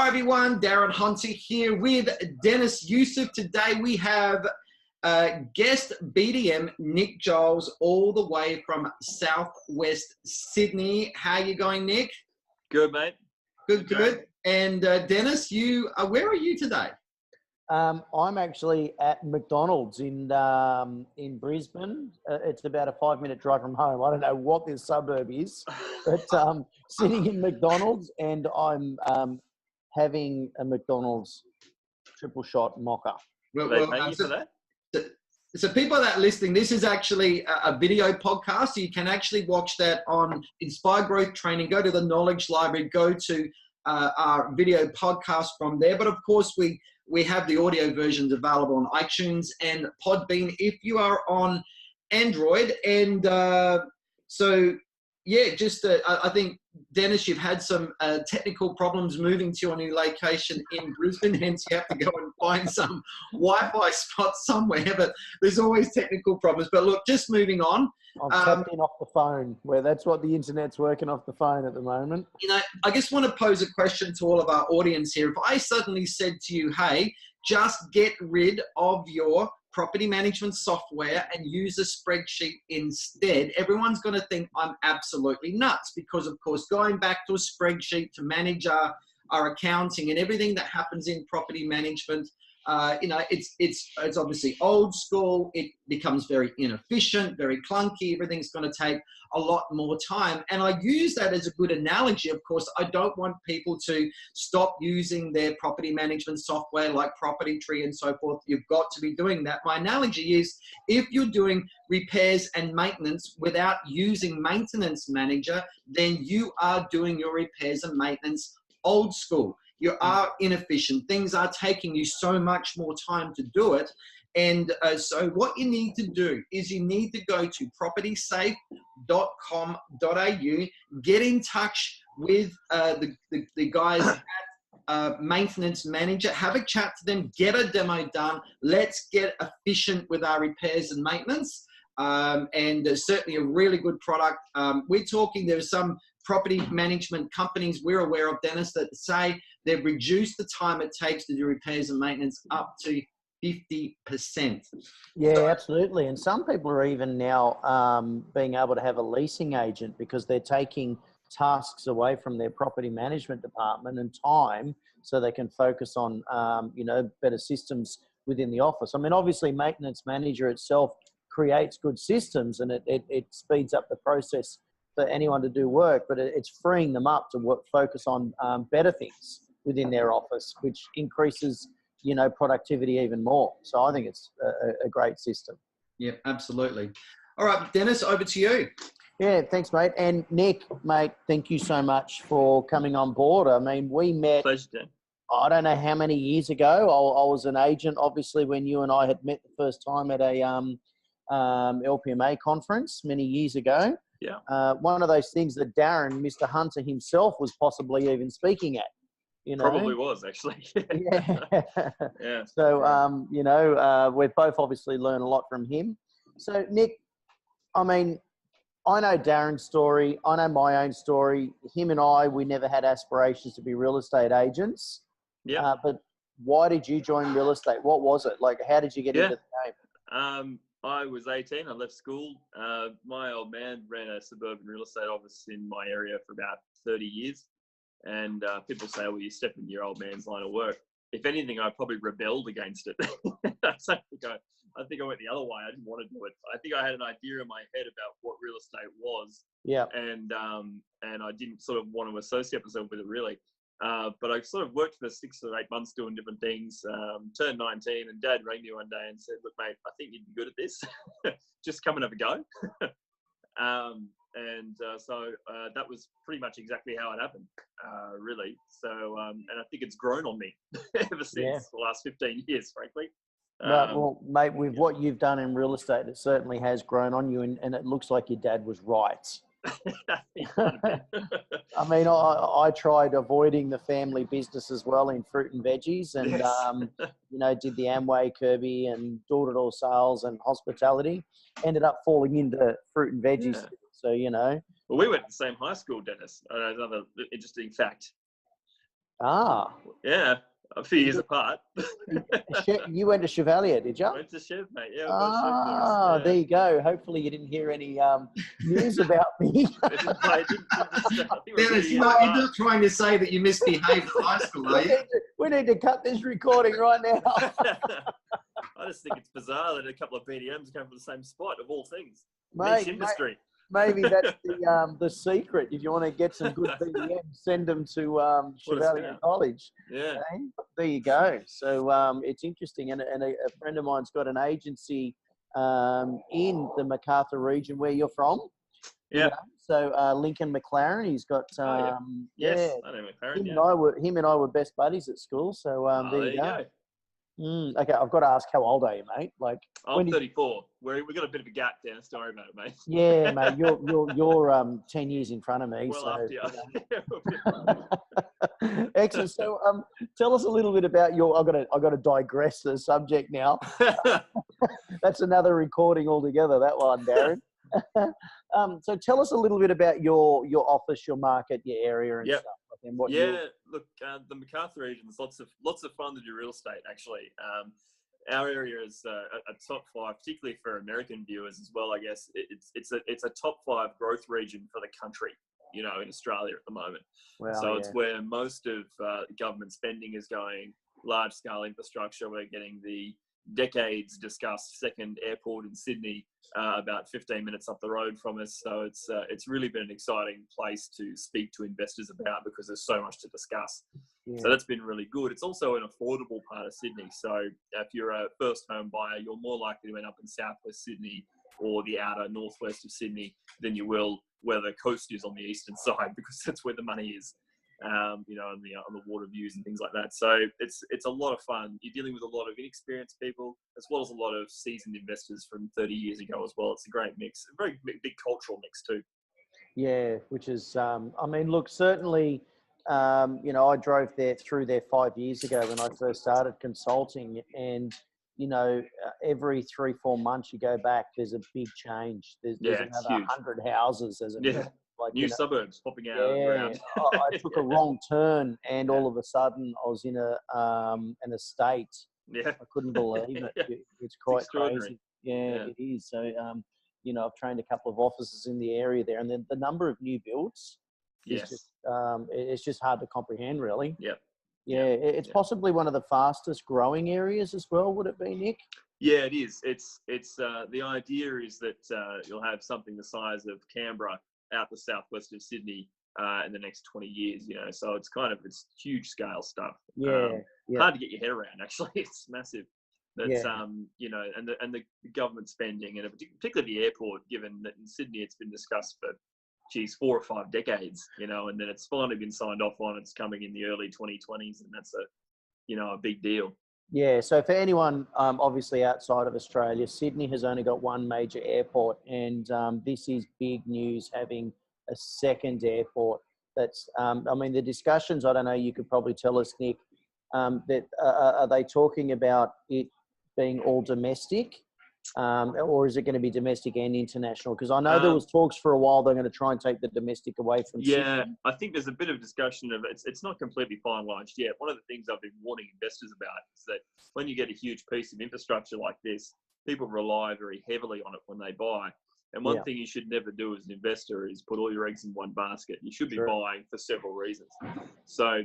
everyone, Darren Hunter here with Deniz Yusuf. Today we have guest BDM Nick Giles all the way from Southwest Sydney. How you going, Nick? Good, mate. Good. And Deniz, where are you today? I'm actually at McDonald's in Brisbane. It's about a 5-minute drive from home. I don't know what this suburb is, but sitting in McDonald's, and I'm having a McDonald's triple shot mocha. Well, they paying you for that? So people that are listening, this is actually a video podcast. So you can actually watch that on Inspire Growth Training. Go to the Knowledge Library. Go to our video podcast from there. But of course, we have the audio versions available on iTunes and Podbean if you are on Android. And I think, Deniz, you've had some technical problems moving to your new location in Brisbane, hence you have to go and find some Wi-Fi spot somewhere, but there's always technical problems. But look, just moving on. I'm tapped in off the phone, where that's what the internet's working off the phone at the moment. I just want to pose a question to all of our audience here. If I suddenly said to you, hey, just get rid of your property management software and use a spreadsheet instead, everyone's going to think I'm absolutely nuts, because of course, going back to a spreadsheet to manage our accounting and everything that happens in property management, it's obviously old school. It becomes very inefficient, very clunky. Everything's going to take a lot more time. And I use that as a good analogy. Of course, I don't want people to stop using their property management software like Property Tree and so forth. You've got to be doing that. My analogy is, if you're doing repairs and maintenance without using Maintenance Manager, then you are doing your repairs and maintenance old school. You are inefficient. Things are taking you so much more time to do it. And so what you need to do is you need to go to propertysafe.com.au, get in touch with the guys at Maintenance Manager, have a chat to them, get a demo done. Let's get efficient with our repairs and maintenance. Certainly a really good product. We're talking, there's some property management companies we're aware of, Deniz, that say they've reduced the time it takes to do repairs and maintenance up to 50%. Yeah, absolutely. And some people are even now being able to have a leasing agent, because they're taking tasks away from their property management department and time, so they can focus on, better systems within the office. I mean, obviously, Maintenance Manager itself creates good systems, and it speeds up the process for anyone to do work, but it's freeing them up to focus on better things within their office, which increases, productivity even more. So I think it's a great system. Yeah, absolutely. All right, Deniz, over to you. Yeah, thanks, mate. And Nick, mate, thank you so much for coming on board. I mean, we met, pleasure, Dan. I don't know how many years ago. I was an agent, obviously, when you and I had met the first time at a LPMA conference many years ago. Yeah. One of those things that Darren, Mr. Hunter himself, was possibly even speaking at. Probably was, actually. Yeah. Yeah. So, we've both obviously learned a lot from him. So, Nick, I mean, I know Darren's story. I know my own story. Him and I, we never had aspirations to be real estate agents. Yeah. But why did you join real estate? What was it? Like, how did you get into the game? I was 18. I left school. My old man ran a suburban real estate office in my area for about 30 years. And people say, well, you step into your old man's line of work. If anything, I probably rebelled against it. So I think I went the other way. I didn't want to do it. I think I had an idea in my head about what real estate was. Yeah. And I didn't sort of want to associate myself with it, really. But I sort of worked for 6 or 8 months doing different things, turned 19, and Dad rang me one day and said, look, mate, I think you'd be good at this. Just come and have a go. So that was pretty much exactly how it happened, really. So, and I think it's grown on me ever since the last 15 years, frankly. Well, mate, with what you've done in real estate, it certainly has grown on you, and it looks like your dad was right. I mean, I tried avoiding the family business as well in fruit and veggies, and did the Amway, Kirby, and door-to-door sales and hospitality. Ended up falling into fruit and veggies. Yeah. So Well, we went to the same high school, Deniz. Another interesting fact. Ah, Yeah, a few years apart. you went to Chevalier, did you? Went to Chev, mate. Yeah, we've got a Chev Ah, course. there you go. Hopefully you didn't hear any news about me. Dennis, you're not trying to say that you misbehaved at high school, are you? We need to cut this recording right now. I just think it's bizarre that a couple of BDMs come from the same spot, of all things. Mate, Niche industry. Maybe that's the secret. If you want to get some good BDMs, send them to Chevalier College. Yeah. Okay? There you go. So it's interesting. And a friend of mine's got an agency in the MacArthur region where you're from. Yeah. You know? So Lincoln McLaren, he's got yes, I know McLaren. Him and I were best buddies at school. So there you go. Okay, I've got to ask, how old are you, mate? Like, I'm 34. We've got a bit of a gap down. Sorry about it, mate. Yeah, mate. You're 10 years in front of me. Well, so, after you. Excellent. So, tell us a little bit about your. I've got to digress the subject now. That's another recording altogether. That one, Darren. So, tell us a little bit about your office, your market, your area, and stuff. And what look, the MacArthur region, there's lots of fun to do real estate, actually. Our area is a top 5, particularly for American viewers as well, I guess. It's a top 5 growth region for the country, in Australia at the moment. It's where most of government spending is going, large-scale infrastructure. We're getting the decades discussed second airport in Sydney, about 15 minutes up the road from us. So it's really been an exciting place to speak to investors about, because there's so much to discuss. So that's been really good. It's also an affordable part of Sydney. So if you're a first home buyer, you're more likely to end up in southwest Sydney or the outer northwest of Sydney than you will where the coast is on the eastern side, because that's where the money is. On the water views and things like that. So it's a lot of fun. You're dealing with a lot of inexperienced people, as well as a lot of seasoned investors from 30 years ago as well. It's a great mix, a very big cultural mix too. Yeah, which is, look, certainly, I drove through there 5 years ago when I first started consulting, and every 3-4 months you go back, there's a big change. There's another 100 houses as a new suburbs popping out of the ground. I took a wrong turn, and all of a sudden I was in an estate. Yeah, I couldn't believe it. It's quite crazy. Yeah, it is. So I've trained a couple of offices in the area there, and then the number of new builds is just it's just hard to comprehend, really. It's possibly one of the fastest growing areas as well. Would it be, Nick? Yeah, it is. It's the idea is that you'll have something the size of Canberra out the southwest of Sydney in the next 20 years, so it's huge scale stuff. Hard to get your head around, actually. It's massive. That's and the government spending, and particularly the airport, given that in Sydney it's been discussed for 4 or 5 decades, and then it's finally been signed off on. It's coming in the early 2020s, and that's a big deal. Yeah, so for anyone obviously outside of Australia, Sydney has only got one major airport, and this is big news, having a second airport. That's, the discussions, I don't know, you could probably tell us, Nick, that are they talking about it being all domestic, or is it going to be domestic and international? Because I know there was talks for a while they're going to try and take the domestic away from Sydney. I think there's a bit of discussion of it. It's not completely finalised yet. One of the things I've been warning investors about is that when you get a huge piece of infrastructure like this, people rely very heavily on it when they buy. And one thing you should never do as an investor is put all your eggs in one basket. You should be buying for several reasons. So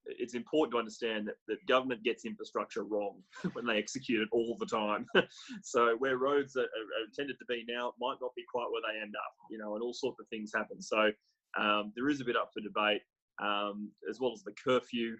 it's important to understand that government gets infrastructure wrong when they execute it all the time. So where roads are intended to be now might not be quite where they end up, and all sorts of things happen. So there is a bit up for debate, as well as the curfew,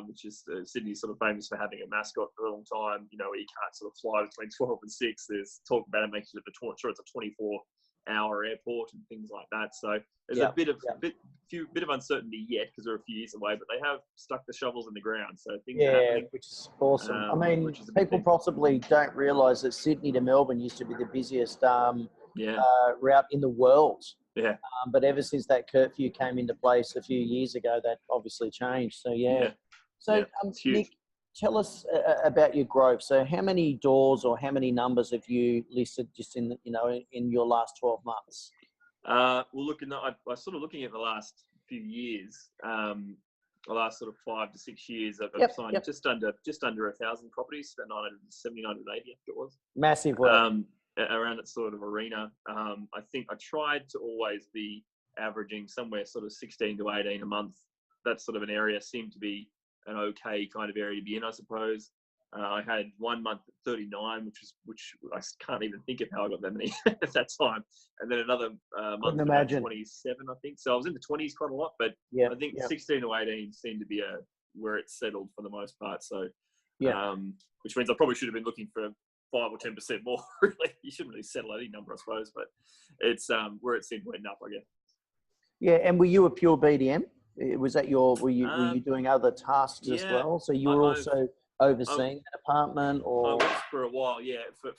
which is Sydney's sort of famous for having a mascot for a long time, where you can't sort of fly between 12 and 6. There's talk about it making it it's a 24-hour airport and things like that. So there's a bit of uncertainty yet, because they're a few years away, but they have stuck the shovels in the ground. So things are happening. Which is awesome. People possibly don't realise that Sydney to Melbourne used to be the busiest route in the world. Yeah. But ever since that curfew came into place a few years ago, that obviously changed. So, Nick, tell us about your growth. So how many doors or how many numbers have you listed just in your last 12 months? Well, look, I was sort of looking at the last few years. the last sort of 5 to 6 years, I've signed just under 1,000 properties, about 970, 980, I think it was. Massive work. Around that sort of arena. I think I tried to always be averaging somewhere sort of 16 to 18 a month. That sort of an area seemed to be an okay kind of area to be in, I suppose. I had 1 month at 39, which I can't even think of how I got that many at that time. And then another month at 27, I think. So I was in the 20s quite a lot, but I think 16 to 18 seemed to be where it settled for the most part. So, which means I probably should have been looking for 5 or 10% more. Really, you shouldn't really settle any number, I suppose, but it's where it seemed to end up, I guess. Yeah, and were you a pure BDM? Was that were you doing other tasks as well? So you were also overseeing the department, or? I was for a while,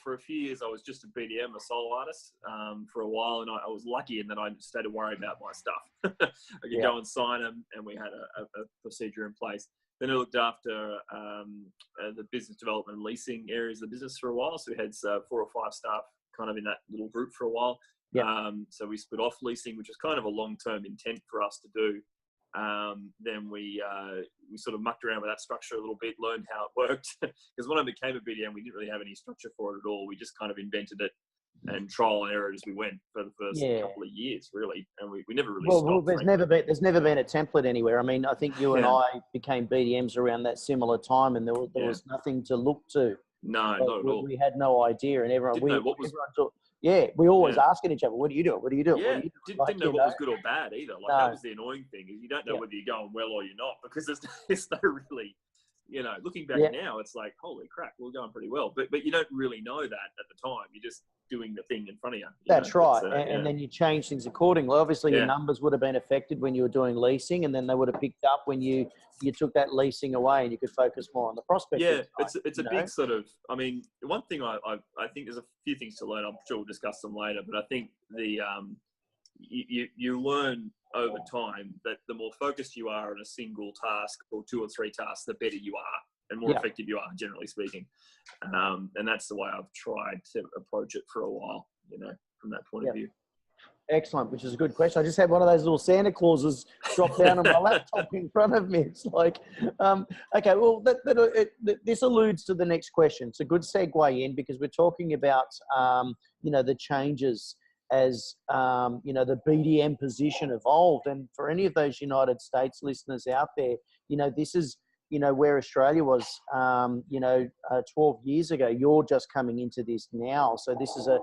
For a few years, I was just a BDM, a solo artist, for a while, and I was lucky in that I just had to worry about my stuff. I could go and sign them, and we had a procedure in place. Then I looked after the business development and leasing areas of the business for a while. So we had 4 or 5 staff kind of in that little group for a while. So we split off leasing, which was kind of a long-term intent for us to do. Then we sort of mucked around with that structure a little bit, learned how it worked. Because when I became a BDM, we didn't really have any structure for it at all. We just kind of invented it and trial and error as we went for the first couple of years, really. And we never really stopped. Well, there's never been a template anywhere. I mean, I think you and I became BDMs around that similar time, and there was nothing to look to. No, not at all. We had no idea, and everyone didn't know what was. We always asking each other, "What do you do? What do you do?" Yeah, didn't know what was good or bad either. Like that was the annoying thing, is you don't know whether you're going well or you're not, because there's no really, looking back now, it's like, holy crap, we're going pretty well, but you don't really know that at the time. You're just doing the thing in front of you. That's right, and then you change things accordingly. Obviously, your numbers would have been affected when you were doing leasing, and then they would have picked up when you took that leasing away, and you could focus more on the prospecting. Yeah, it's a big sort of. I mean, one thing I think there's a few things to learn. I'm sure we'll discuss them later, but I think you learn over time that the more focused you are on a single task or 2 or 3 tasks, the better you are and more effective you are, generally speaking. And that's the way I've tried to approach it for a while, from that point of view. Excellent, which is a good question. I just had one of those little Santa Clauses drop down on my laptop in front of me. It's like, okay, well, this alludes to the next question. It's a good segue in, because we're talking about, the changes as, the BDM position evolved. And for any of those United States listeners out there, this is, where Australia was, 12 years ago. You're just coming into this now. So this is a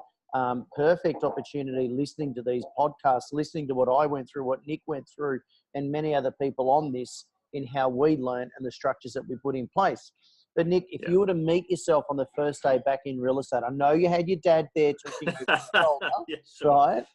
perfect opportunity, listening to these podcasts, listening to what I went through, what Nick went through, and many other people on this, in how we learn and the structures that we put in place. But Nick, if you were to meet yourself on the first day back in real estate, I know you had your dad there talking to your shoulder, right?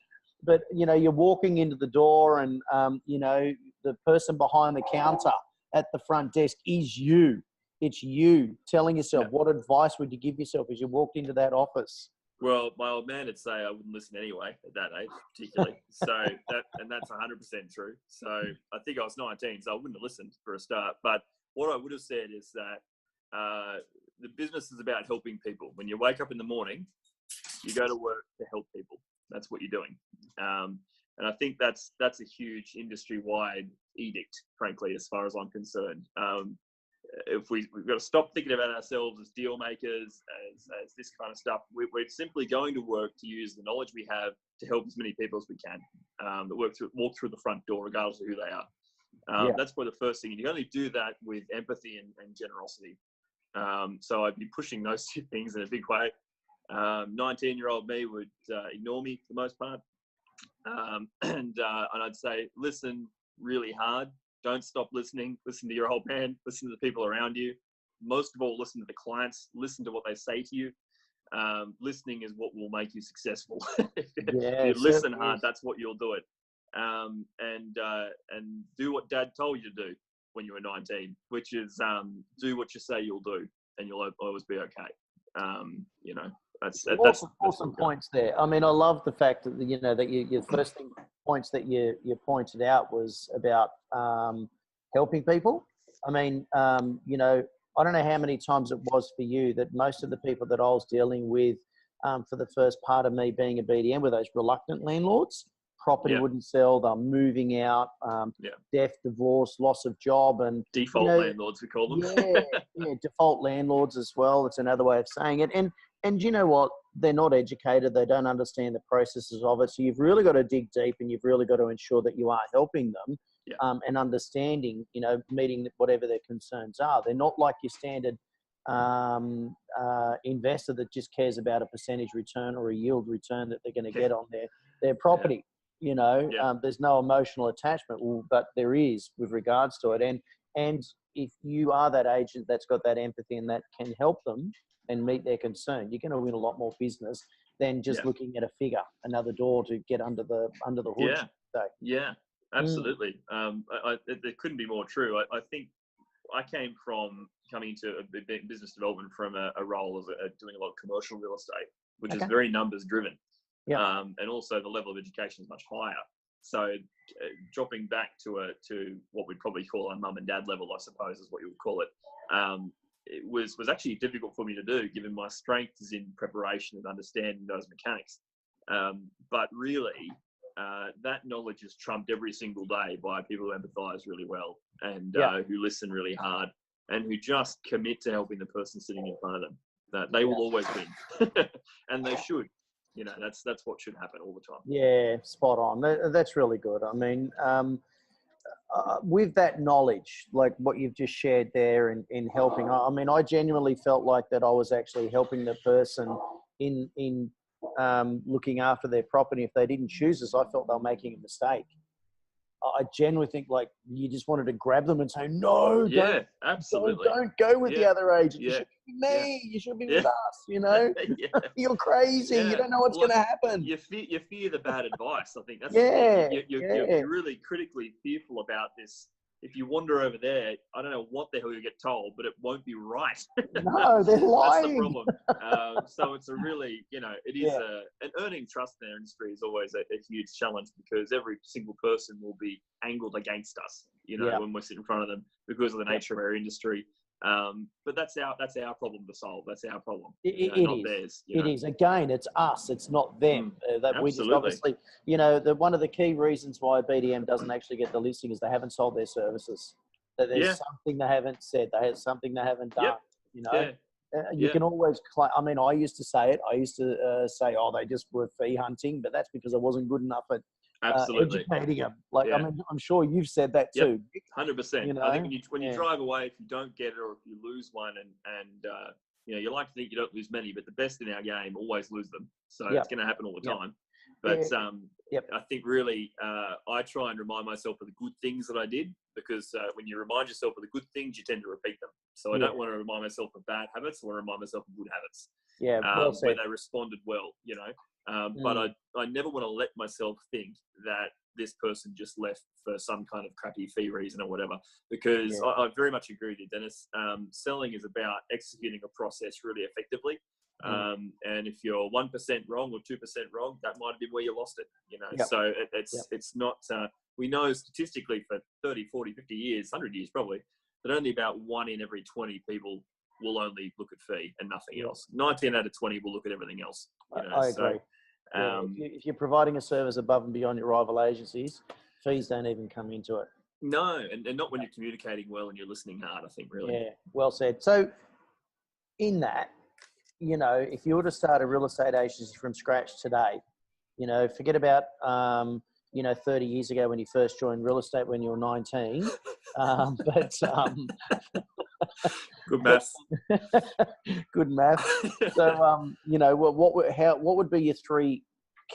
But, you're walking into the door, and, the person behind the counter at the front desk is you. It's you telling yourself, what advice would you give yourself as you walked into that office? Well, my old man would say I wouldn't listen anyway at that age, particularly. That's 100% true. So I think I was 19, so I wouldn't have listened for a start. But what I would have said is that the business is about helping people. When you wake up in the morning, you go to work to help people. That's what you're doing. And I think that's a huge industry-wide edict, frankly, as far as I'm concerned. If we've got to stop thinking about ourselves as deal makers, as this kind of stuff. We're simply going to work to use the knowledge we have to help as many people as we can that walk through the front door, regardless of who they are. That's probably the first thing. And you only do that with empathy and generosity. So I'd be pushing those 2 things in a big way. 19-year-old me would ignore me for the most part. And I'd say, listen really hard. Don't stop listening. Listen to your old man. Listen to the people around you. Most of all, listen to the clients. Listen to what they say to you. Listening is what will make you successful. If you listen hard, that's what you'll do it. And do what Dad told you to do when you were 19, which is do what you say you'll do, and you'll always be okay. That's awesome points there. I mean, I love the fact that that your first points that you pointed out was about helping people. I mean, I don't know how many times it was for you that most of the people that I was dealing with for the first part of me being a BDM were those reluctant landlords property wouldn't sell, they're moving out, death, divorce, loss of job, and default landlords, we call them. Default landlords as well. It's another way of saying it. And you know what? They're not educated. They don't understand the processes of it. So you've really got to dig deep, and you've really got to ensure that you are helping them and understanding, meeting whatever their concerns are. They're not like your standard investor that just cares about a percentage return or a yield return that they're going to get on their property. There's no emotional attachment, but there is with regards to it. And if you are that agent that's got that empathy and that can help them and meet their concern, you're going to win a lot more business than just looking at a figure, another door to get under the hood. Yeah, absolutely. It couldn't be more true. I think I came from coming into business development from a role as doing a lot of commercial real estate, which is very numbers driven. And also the level of education is much higher. So dropping back to what we'd probably call a mum and dad level, I suppose is what you would call it, it was actually difficult for me to do, given my strength is in preparation and understanding those mechanics. But really, that knowledge is trumped every single day by people who empathise really well and who listen really hard and who just commit to helping the person sitting in front of them. That they will always win, and they should. That's what should happen all the time. Yeah, spot on. That's really good. I mean, with that knowledge, like what you've just shared there in helping, I mean, I genuinely felt like that I was actually helping the person in looking after their property. If they didn't choose us, I felt they were making a mistake. I genuinely think like you just wanted to grab them and say, no, absolutely. Don't go with the other agent. You should be me. You should be with us, You're crazy. You don't know what's going to happen. You fear the bad advice. I think that's the thing. You're really critically fearful about this. If you wander over there, I don't know what the hell you get told, but it won't be right. No, they're lying. That's the problem. So it's a really, it is and earning trust in our industry is always a huge challenge because every single person will be angled against us, when we sit in front of them because of the nature of our industry. But that's our problem to solve. That's our problem. Not theirs. It is. Again, it's us. It's not them. That we just obviously, one of the key reasons why BDM doesn't actually get the listing is they haven't sold their services. That there's something they haven't said. They have something they haven't done. You can always claim. I mean, I used to say it. I used to say, "Oh, they just were fee hunting," but that's because I wasn't good enough at educating them. Like, I mean, I'm sure you've said that too. 100%. I think when you drive away, if you don't get it or if you lose one, and you like to think you don't lose many, but the best in our game always lose them. So it's going to happen all the time. But I think really I try and remind myself of the good things that I did because when you remind yourself of the good things, you tend to repeat them. So I don't want to remind myself of bad habits. I want to remind myself of good habits. Where they responded well, But I never want to let myself think that this person just left for some kind of crappy fee reason or whatever, because I very much agree with you, Dennis. Selling is about executing a process really effectively. And if you're 1% wrong or 2% wrong, that might have been where you lost it, So it's not, we know statistically for 30, 40, 50 years, 100 years probably, that only about 1 in every 20 people will only look at fee and nothing else. 19 out of 20 will look at everything else. I agree. If you're providing a service above and beyond your rival agencies, fees don't even come into it. No, and not when you're communicating well and you're listening hard, I think, really. Yeah, well said. So in that, if you were to start a real estate agency from scratch today, forget about, 30 years ago when you first joined real estate when you were 19. Good maths. Good maths. So, what would be your 3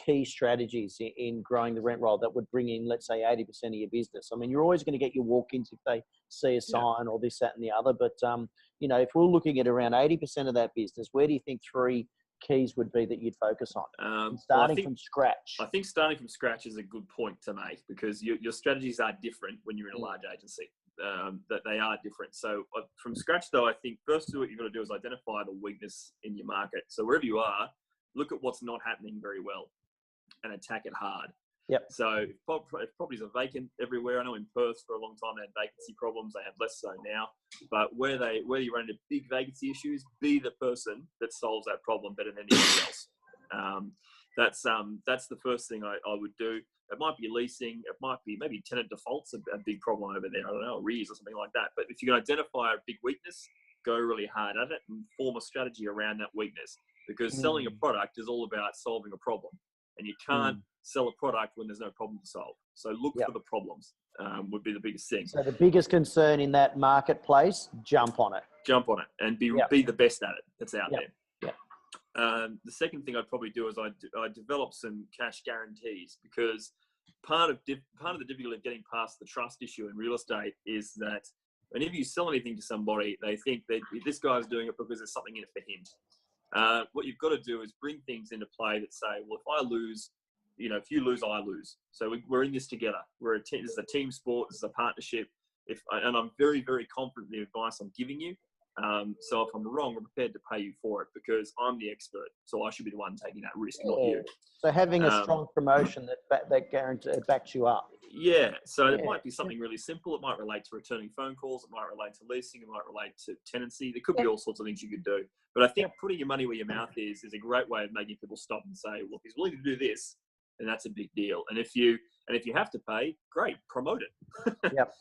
key strategies in growing the rent roll that would bring in, let's say, 80% of your business? I mean, you're always going to get your walk-ins if they see a sign or this, that, and the other. But, if we're looking at around 80% of that business, where do you think 3 keys would be that you'd focus on? From scratch. I think starting from scratch is a good point to make because your strategies are different when you're in a large agency. That they are different. So from scratch, though, I think first what you've got to do is identify the weakness in your market. So wherever you are, look at what's not happening very well and attack it hard. So if properties are vacant everywhere, I know in Perth for a long time they had vacancy problems. They have less so now. But where you run into big vacancy issues, be the person that solves that problem better than anybody else. that's the first thing I would do. It might be leasing. It might be maybe tenant defaults, a big problem over there. I don't know, arrears or something like that. But if you can identify a big weakness, go really hard at it and form a strategy around that weakness. Because selling a product is all about solving a problem, and you can't sell a product when there's no problem to solve. So look for the problems. Would be the biggest thing. So the biggest concern in that marketplace, jump on it. Jump on it and be the best at it that's out there. Yeah. The second thing I'd probably do is I develop some cash guarantees, because part of the difficulty of getting past the trust issue in real estate is that whenever you sell anything to somebody, they think that this guy's doing it because there's something in it for him. What you've got to do is bring things into play that say, well, if I lose, if you lose, I lose. So we're in this together. This is a team sport. This is a partnership. And I'm very, very confident in the advice I'm giving you. So if I'm wrong, I'm prepared to pay you for it, because I'm the expert. So I should be the one taking that risk, not you. So having a strong promotion that backs you up. Yeah. So it might be something really simple. It might relate to returning phone calls. It might relate to leasing. It might relate to tenancy. There could be all sorts of things you could do. But I think putting your money where your mouth is a great way of making people stop and say, well, if he's willing to do this, then that's a big deal. And if you have to pay, great, promote it. Yep.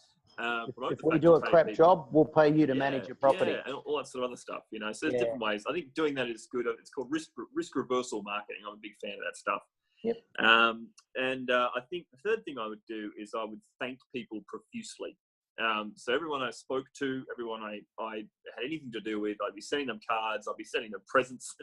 Promote if we do a crap job, we'll pay you to manage your property. Yeah, and all that sort of other stuff. So there's different ways. I think doing that is good. It's called risk reversal marketing. I'm a big fan of that stuff. Yep. I think the third thing I would do is I would thank people profusely. So everyone I spoke to, everyone I had anything to do with, I'd be sending them cards, I'd be sending them presents,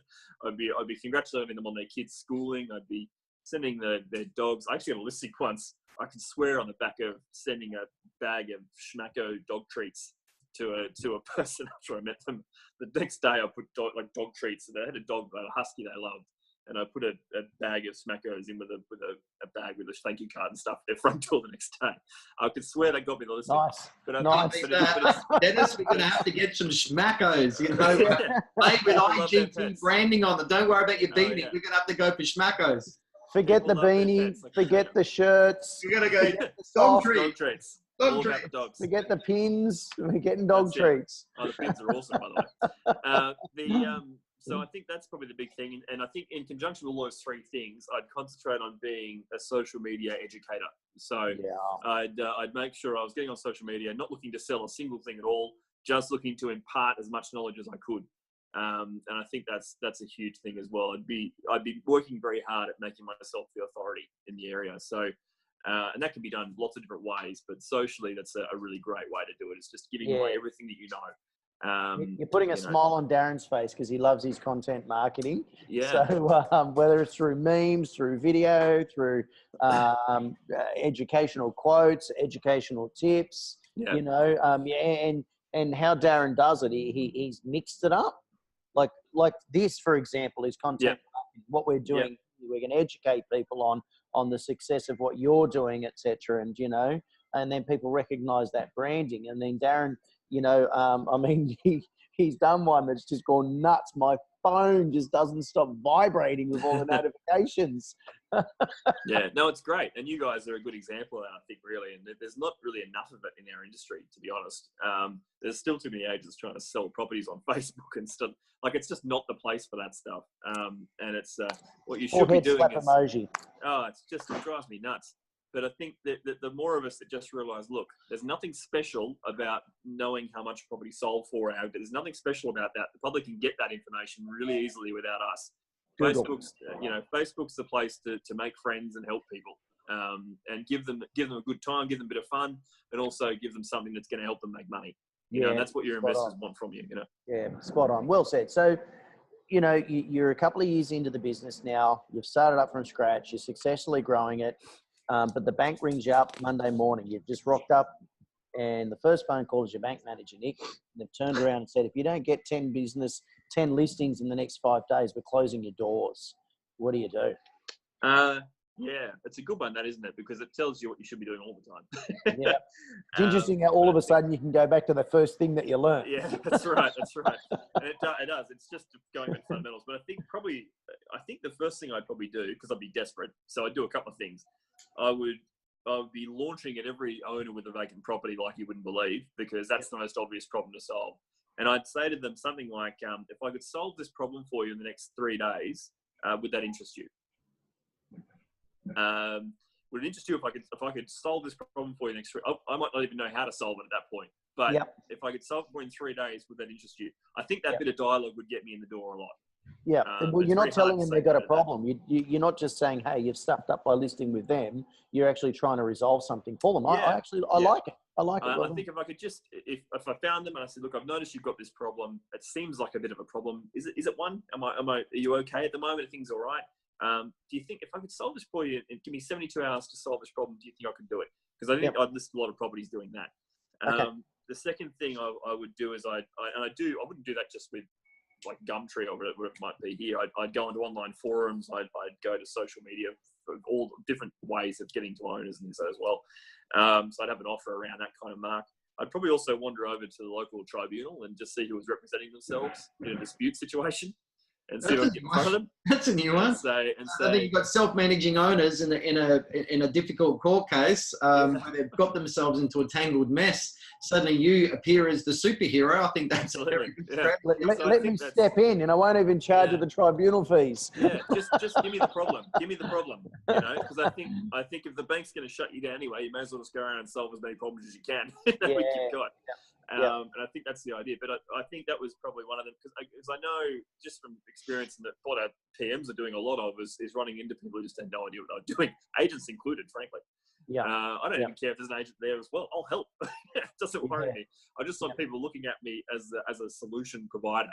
I'd be congratulating them on their kids' schooling, I'd be sending their dogs. I actually got a listing once. I can swear on the back of sending a bag of Schmacko dog treats to a person after I met them. The next day I put dog treats. They had a dog, a husky they loved. And I put a bag of Smackos in with a bag with a thank you card and stuff at their front door the next day. I could swear they got me the listing. Nice. But Dennis, we're going to have to get some Schmackos, made with IGT branding on them. Don't worry about your beanie. We're going to have to go for Schmackos. Forget the beanie. Forget the shirts. We're going to go dog treats. Dog treats. Dogs. Forget the pins. We're getting dog treats. Oh, the pins are awesome, by the way. So I think that's probably the big thing. And I think in conjunction with all those three things, I'd concentrate on being a social media educator. So I'd make sure I was getting on social media, not looking to sell a single thing at all, just looking to impart as much knowledge as I could. And I think that's a huge thing as well. I'd be working very hard at making myself the authority in the area. So, and that can be done lots of different ways, but socially, that's a really great way to do it. It's just giving away everything that you know. You're putting a smile on Darren's face because he loves his content marketing. Yeah. So whether it's through memes, through video, through educational quotes, educational tips, and how Darren does it, he's mixed it up. Like this, for example, is content marketing. What we're doing, we're going to educate people on the success of what you're doing, etc. And then people recognize that branding. And then Darren, he's done one that's just gone nuts. My phone just doesn't stop vibrating with all the notifications. Yeah, no, it's great. And you guys are a good example of that, I think, really. And there's not really enough of it in our industry, to be honest. There's still too many agents trying to sell properties on Facebook and stuff. Like, it's just not the place for that stuff. And it's what you should be doing is... emoji. Oh, it drives me nuts. But I think that the more of us that just realise, look, there's nothing special about knowing how much property sold for. There's nothing special about that. The public can get that information really easily without us. Facebook's the place to make friends and help people, and give them a good time, give them a bit of fun, and also give them something that's going to help them make money. And that's what your investors want from you. Yeah, spot on. Well said. So, you're a couple of years into the business now. You've started up from scratch. You're successfully growing it. But the bank rings you up Monday morning. You've just rocked up, and the first phone call is your bank manager, Nick. They've turned around and said, if you don't get 10 listings in the next 5 days, we're closing your doors. What do you do? Yeah, it's a good one, that, isn't it? Because it tells you what you should be doing all the time. Yeah. It's interesting how all of a sudden you can go back to the first thing that you learned. Yeah, that's right. And it does. It's just going back to fundamentals. But I think the first thing I'd probably do, because I'd be desperate, so I'd do a couple of things. I would be launching at every owner with a vacant property like you wouldn't believe, because that's the most obvious problem to solve. And I'd say to them something like, if I could solve this problem for you in the next 3 days, would that interest you? Would it interest you if I could solve this problem for you next 3? I might not even know how to solve it at that point. But if I could solve it for you in 3 days, would that interest you? I think that bit of dialogue would get me in the door a lot. Yeah. Well, you're not telling them they've got a problem. You're not just saying, hey, you've stuffed up by listing with them. You're actually trying to resolve something for them. I like it. I like it. I think if I could just, if I found them and I said, look, I've noticed you've got this problem. It seems like a bit of a problem. Is it one? Are you okay at the moment? Are things all right? Do you think if I could solve this for you and give me 72 hours to solve this problem, do you think I could do it? Because I think I'd list a lot of properties doing that. The second thing I would do is I wouldn't do that just with like Gumtree or whatever it might be here. I'd go into online forums. I'd go to social media for all different ways of getting to owners and so as well. So I'd have an offer around that kind of mark. I'd probably also wander over to the local tribunal and just see who was representing themselves in a dispute situation and see if I can get in front of them. That's a new one. I think you've got self-managing owners in a difficult court case where they've got themselves into a tangled mess. Suddenly you appear as the superhero. I think that's a very good strategy. Let me step in, and I won't even charge you the tribunal fees. Yeah, just give me the problem. Give me the problem. Because I think if the bank's going to shut you down anyway, you may as well just go around and solve as many problems as you can that you've got. And I think that's the idea. But I think that was probably one of them, because I know just from experience, and that what our PMs are doing a lot of is running into people who just had no idea what they're doing, agents included, frankly. Yeah. I don't even care if there's an agent there as well. I'll help. It doesn't worry me. I just want people looking at me as a solution provider,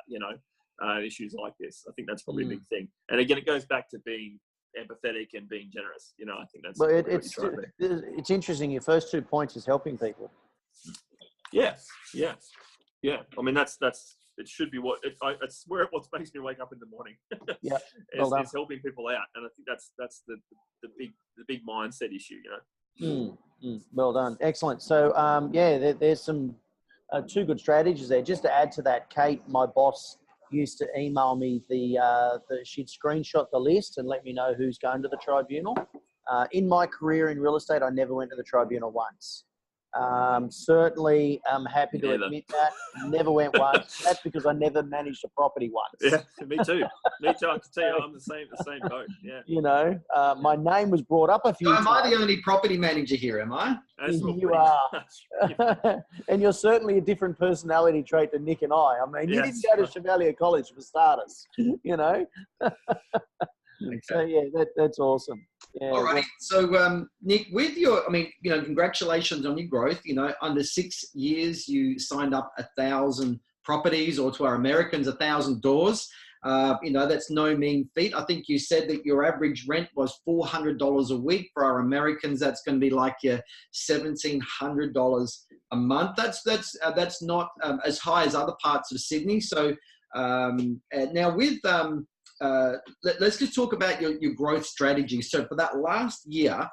issues like this. I think that's probably a big thing. And again, it goes back to being empathetic and being generous. I think that's it's interesting. Your first 2 points is helping people. Yeah. I mean, that's it should be what it's what makes me wake up in the morning. Is helping people out, and I think that's the big mindset issue. Well done, excellent. So there's some 2 good strategies there. Just to add to that, Kate, my boss, used to email me she'd screenshot the list and let me know who's going to the tribunal. In my career in real estate, I never went to the tribunal once. Certainly, I'm happy to admit that. Never went once. That's because I never managed a property once. Yeah, me too. I can tell you, I'm the same boat. Yeah. My name was brought up a few times. Am I the only property manager here? Am I? You are. And you're certainly a different personality trait than Nick and I. I mean, you didn't go to Chevalier College for starters. So that's awesome. Yeah. All right. So Nick, with congratulations on your growth. Under 6 years, you signed up 1,000 properties, or to our Americans, 1,000 doors. That's no mean feat. I think you said that your average rent was $400 a week. For our Americans, that's going to be like your $1,700 a month. That's not as high as other parts of Sydney. So now with let's just talk about your growth strategy. So for that last year,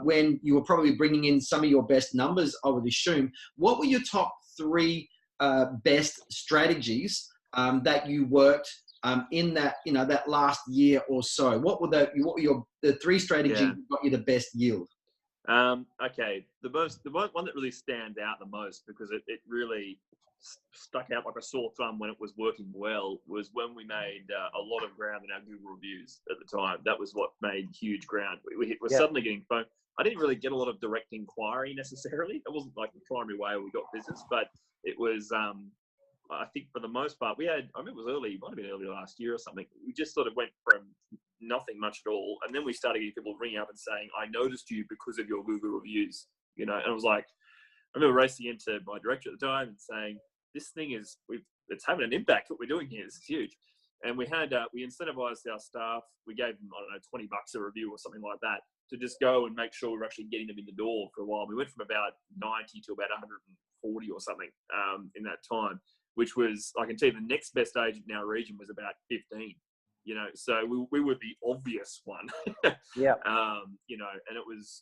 when you were probably bringing in some of your best numbers, I would assume, what were your top 3 best strategies that you worked in that that last year or so? What were the 3 strategies that got you the best yield? Okay, the one that really stands out the most, because it really stuck out like a sore thumb when it was working well, was when we made a lot of ground in our Google reviews at the time. That was what made huge ground. We were suddenly getting phone. I didn't really get a lot of direct inquiry necessarily. It wasn't like the primary way we got business, but it was, I think for the most part, we had, it was early, it might have been early last year or something. We just sort of went from nothing much at all. And then we started getting people ringing up and saying, I noticed you because of your Google reviews, and it was like, I remember racing into my director at the time and saying, this thing it's having an impact. What we're doing here is huge. And we had, we incentivized our staff. We gave them, $20 a review or something like that, to just go and make sure we were actually getting them in the door for a while. We went from about 90 to about 140 or something in that time, which was, I can tell you, the next best agent in our region was about 15. So we were the obvious one. And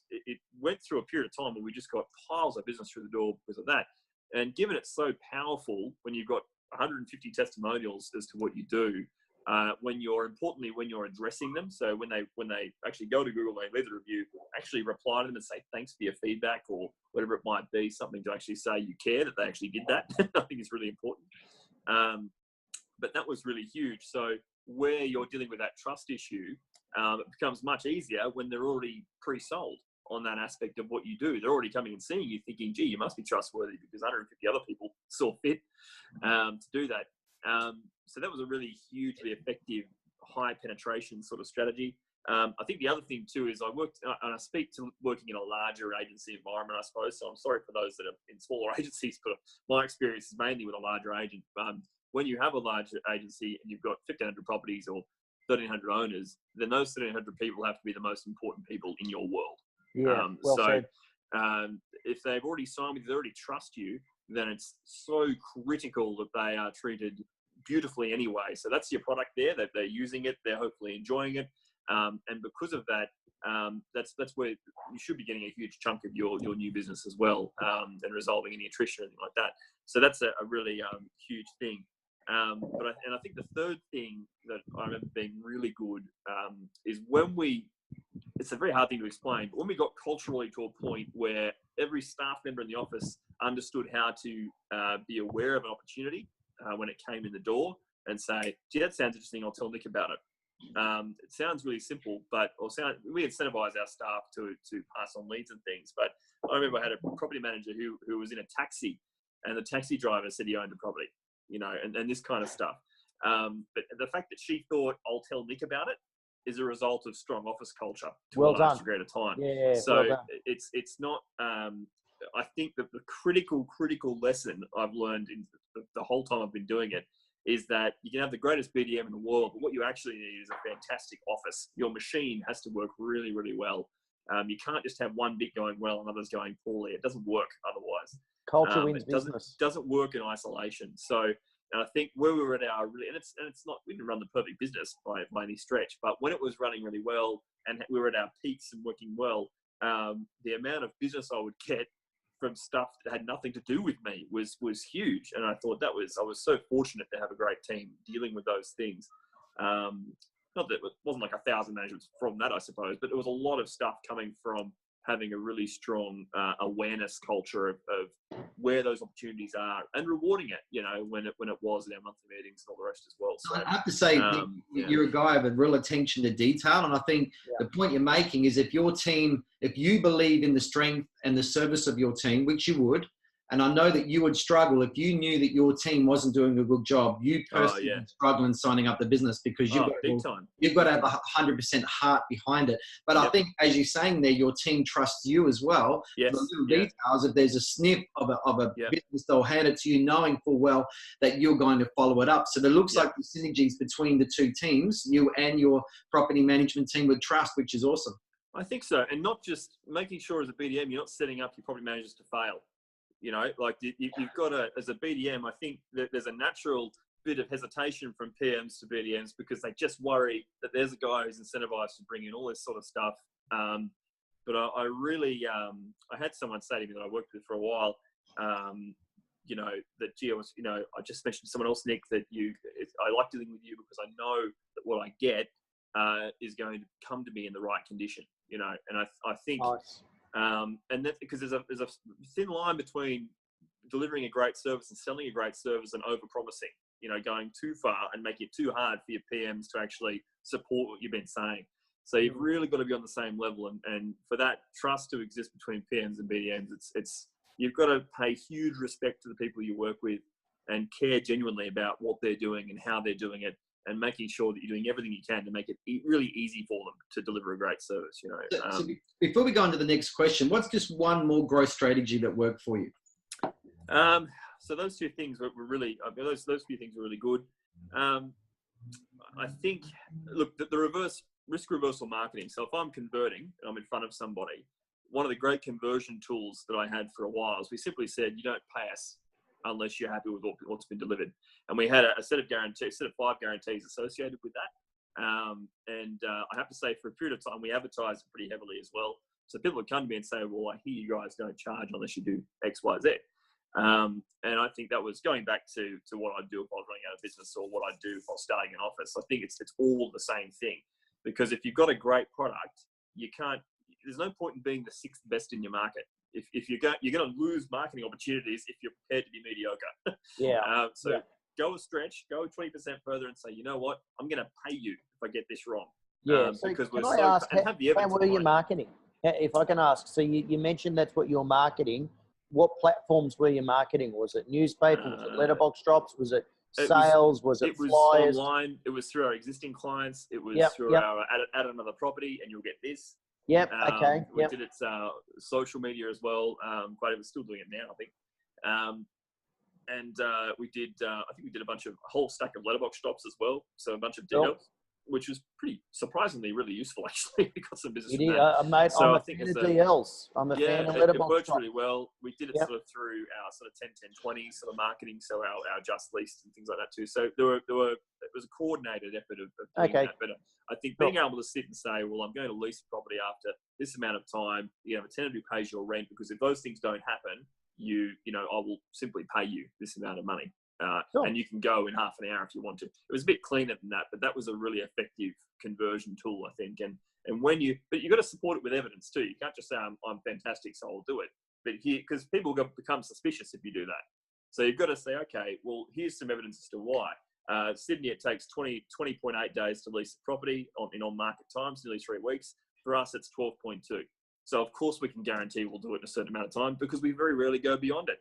it went through a period of time where we just got piles of business through the door because of that. And given it's so powerful when you've got 150 testimonials as to what you do, when you're addressing them, so when they actually go to Google, they leave the review, actually reply to them and say thanks for your feedback or whatever it might be, something to actually say you care that they actually did that. I think it's really important. But that was really huge. So where you're dealing with that trust issue, It becomes much easier when they're already pre-sold on that aspect of what you do. They're already coming and seeing you thinking, gee, you must be trustworthy because 150 other people saw fit to do that. So that was a really hugely effective high penetration sort of strategy. I think the other thing too is I worked, and I speak to working in a larger agency environment, I suppose. So I'm sorry for those that are in smaller agencies, but my experience is mainly with a larger agent. When you have a larger agency and you've got 1,500 properties or 1,300 owners, then those 1,300 people have to be the most important people in your world. Yeah, well said. If they've already signed with you, they already trust you, then it's so critical that they are treated beautifully anyway. So that's your product there, that they're using it, they're hopefully enjoying it. And because of that, that's where you should be getting a huge chunk of your new business as well, and resolving any attrition or anything like that. So that's a really huge thing. But I think the third thing that I remember being really good is when it's a very hard thing to explain, but when we got culturally to a point where every staff member in the office understood how to be aware of an opportunity when it came in the door and say, gee, that sounds interesting, I'll tell Nick about it. It sounds really simple, but we incentivize our staff to pass on leads and things. But I remember I had a property manager who was in a taxi, and the taxi driver said he owned a property, and this kind of stuff. But the fact that she thought, I'll tell Nick about it, is a result of strong office culture to a large degree at a time. Yeah, so it's not. I think that the critical lesson I've learned in the whole time I've been doing it is that you can have the greatest BDM in the world, but what you actually need is a fantastic office. Your machine has to work really, really well. You can't just have one bit going well and others going poorly. It doesn't work otherwise. Culture wins business. Doesn't work in isolation. So I think where we were at our really, and it's not, we didn't run the perfect business by any stretch, but when it was running really well and we were at our peaks and working well, the amount of business I would get from stuff that had nothing to do with me was huge. And I thought I was so fortunate to have a great team dealing with those things. Not that it wasn't like 1,000 managements from that, I suppose, but there was a lot of stuff coming from having a really strong awareness culture of where those opportunities are and rewarding it, when it was in our monthly meetings and all the rest as well. So I have to say, you're a guy of a real attention to detail. And I think the point you're making is if you believe in the strength and the service of your team, which you would, and I know that you would struggle if you knew that your team wasn't doing a good job. You personally would struggle in signing up the business because you've got to have 100% heart behind it. But I think, as you're saying there, your team trusts you as well. Yes. The little details, if there's a sniff of a business, they'll hand it to you knowing full well that you're going to follow it up. So there looks like the synergies between the two teams, you and your property management team, with trust, which is awesome. I think so. And not just making sure as a BDM, you're not setting up your property managers to fail. Like you've got to, as a BDM, I think that there's a natural bit of hesitation from PMs to BDMs because they just worry that there's a guy who's incentivized to bring in all this sort of stuff. But I really, I had someone say to me that I worked with for a while, that, gee, I just mentioned to someone else, Nick, that I like dealing with you because I know that what I get is going to come to me in the right condition, and I think... Nice. And that because there's a thin line between delivering a great service and selling a great service and over-promising, going too far and making it too hard for your PMs to actually support what you've been saying. So you've really got to be on the same level, and for that trust to exist between PMs and BDMs, it's you've got to pay huge respect to the people you work with and care genuinely about what they're doing and how they're doing it, and making sure that you're doing everything you can to make it really easy for them to deliver a great service. So before we go on to the next question, what's just one more growth strategy that worked for you? So those two things were really, those few things were really good. I think, look, the risk reversal marketing. So if I'm converting and I'm in front of somebody, one of the great conversion tools that I had for a while is we simply said, you don't pay us unless you're happy with what's been delivered. And we had a set of 5 guarantees associated with that. I have to say, for a period of time, we advertised pretty heavily as well. So people would come to me and say, well, I hear you guys don't charge unless you do X, Y, Z. And I think that was going back to what I'd do if I was running out of business or what I'd do if I was starting an office. I think it's all the same thing, because if you've got a great product, there's no point in being the 6th best in your market. If you're going to lose marketing opportunities if you're prepared to be mediocre. Go a stretch, go 20% further and say, you know what, I'm going to pay you if I get this wrong. Yeah. So because can we're I so ask, and have the how evidence were you behind it. marketing? If I can ask, so you mentioned that's what you're marketing. What platforms were you marketing? Was it newspaper? Was it letterbox drops? Was it sales? Was it was flyers? online. It was through our existing clients. It was Yep, through yep. our add another property and you'll get this. Yep. Okay. We Yep. did it social media as well. But it was still doing it now, I think. We did. I think we did a whole stack of letterbox drops as well. So a bunch of details, which was pretty surprisingly really useful actually. We got some business from that. Mate, So I'm I a think fan of DLs. I'm a fan of it letterbox works drops. really well. We did it Yep. sort of through our sort of 10-10-20 sort of marketing, so our just leased and things like that too. So it was a coordinated effort of doing that. But I think being able to sit and say, well, I'm going to lease the property after this amount of time. You have a tenant who pays your rent, because if those things don't happen, I will simply pay you this amount of money. And you can go in half an hour if you want to. It was a bit cleaner than that, but that was a really effective conversion tool, I think. And but you got to support it with evidence too. You can't just say I'm fantastic, so I'll do it. But because people become suspicious if you do that. So you've got to say, okay, well, here's some evidence as to why. Sydney, it takes 20.8 days to lease the property in on-market times, nearly 3 weeks. For us, it's 12.2. So of course we can guarantee we'll do it in a certain amount of time, because we very rarely go beyond it.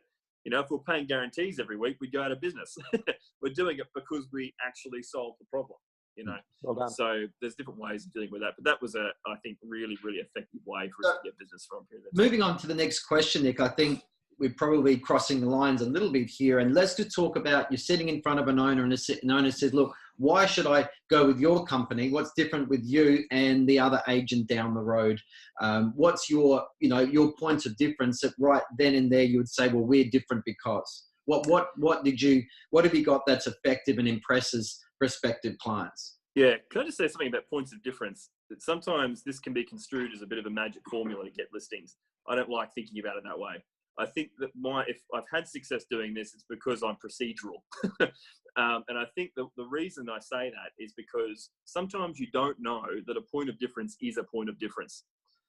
If we're paying guarantees every week, we'd go out of business. We're doing it because we actually solved the problem, Well done. So there's different ways of dealing with that. But that was I think, really, really effective way for us to get business from here. Moving on to the next question, Nick, I think we're probably crossing the lines a little bit here. And let's just talk about, you're sitting in front of an owner and an owner says, look, why should I go with your company? What's different with you and the other agent down the road? What's your points of difference that right then and there you would say, well, we're different because what have you got that's effective and impresses prospective clients? Yeah. Can I just say something about points of difference? That sometimes this can be construed as a bit of a magic formula to get listings. I don't like thinking about it that way. I think that if I've had success doing this, it's because I'm procedural. And I think the reason I say that is because sometimes you don't know that a point of difference is a point of difference.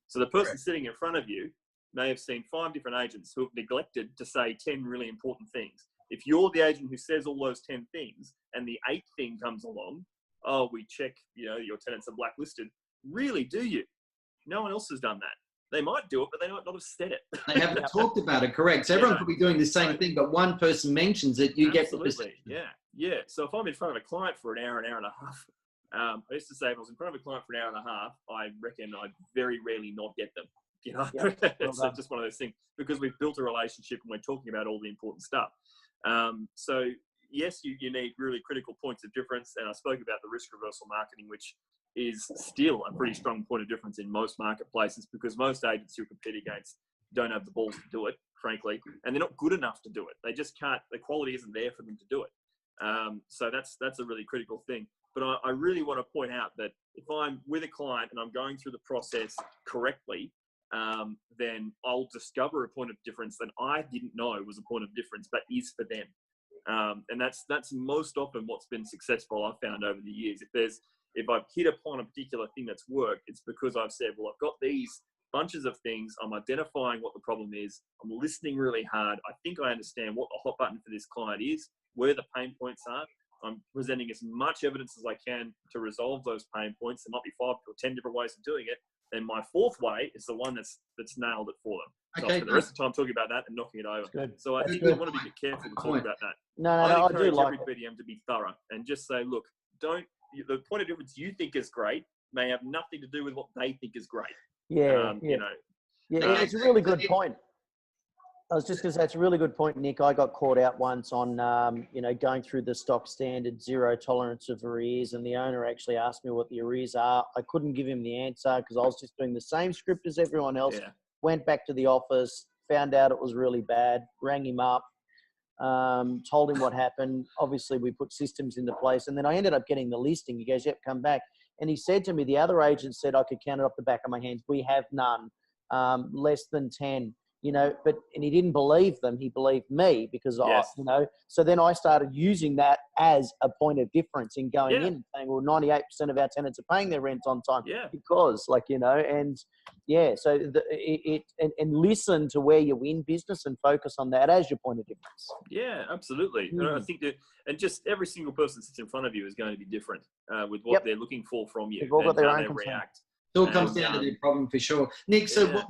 So the person sitting in front of you may have seen 5 different agents who have neglected to say 10 really important things. If you're the agent who says all those 10 things and the 8th thing comes along, oh, we check, your tenants are blacklisted. Really, do you? No one else has done that. They might do it, but they might not have said it. They haven't talked about it, correct. So everyone could be doing the same thing, but one person mentions it, you get the perception. Yeah. So if I'm in front of a client for an hour and a half, I used to say if I was in front of a client for an hour and a half, I reckon I'd very rarely not get them. It's just one of those things, because we've built a relationship and we're talking about all the important stuff. So yes, you need really critical points of difference. And I spoke about the risk reversal marketing, which is still a pretty strong point of difference in most marketplaces, because most agents who compete against don't have the balls to do it, frankly, and they're not good enough to do it. They just can't. The quality isn't there for them to do it. So that's a really critical thing. But I really want to point out that if I'm with a client and I'm going through the process correctly, then I'll discover a point of difference that I didn't know was a point of difference, but is for them. And that's most often what's been successful, I've found over the years. If I've hit upon a particular thing that's worked, it's because I've said, well, I've got these bunches of things. I'm identifying what the problem is. I'm listening really hard. I think I understand what the hot button for this client is, where the pain points are. I'm presenting as much evidence as I can to resolve those pain points. There might be 5 or 10 different ways of doing it. And my 4th way is the one that's nailed it for them. So I'll spend the rest of the time talking about that and knocking it over. Good. So I think we want to be a bit careful to talk about that. No, I do encourage like every BDM to be thorough and just say, look, the point of difference you think is great may have nothing to do with what they think is great. Yeah, it's a really good point. I was just going to say, it's a really good point, Nick. I got caught out once on, going through the stock standard 0 tolerance of arrears, and the owner actually asked me what the arrears are. I couldn't give him the answer because I was just doing the same script as everyone else. Yeah. Went back to the office, found out it was really bad, rang him up, told him what happened. Obviously, we put systems into place, and then I ended up getting the listing. He goes, yep, come back. And he said to me, the other agent said I could count it off the back of my hands. We have none, less than 10. and he didn't believe them. He believed me because Yes. so then I started using that as a point of difference in going Yeah. in and saying, well, 98% of our tenants are paying their rent on time Yeah. because so and listen to where you win business and focus on that as your point of difference. Yeah, absolutely. And I think that, and just every single person that sits in front of you is going to be different with what they're looking for from you They've all got and their how own they concern. react. It all comes down to the problem for sure. Nick, so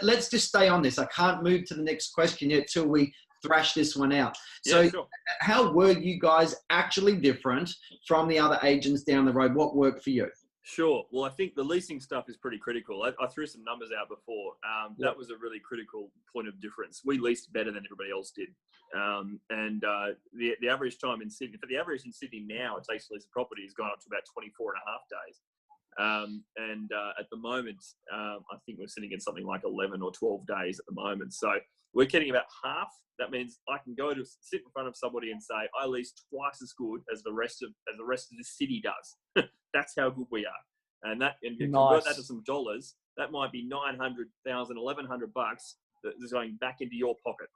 let's just stay on this. I can't move to the next question yet till we thrash this one out. So Sure. how were you guys actually different from the other agents down the road? What worked for you? Sure. Well, I think the leasing stuff is pretty critical. I threw some numbers out before. That was a really critical point of difference. We leased better than everybody else did. The average time in Sydney, for the average in Sydney now, it takes to lease a property has gone up to about 24 and a half days. At the moment, I think we're sitting at something like 11 or 12 days at the moment. So we're getting about half. That means I can go to sit in front of somebody and say, I lease twice as good as the rest of the city does. That's how good we are. And you convert that to some dollars, that might be $900,000, $1,100 that is going back into your pocket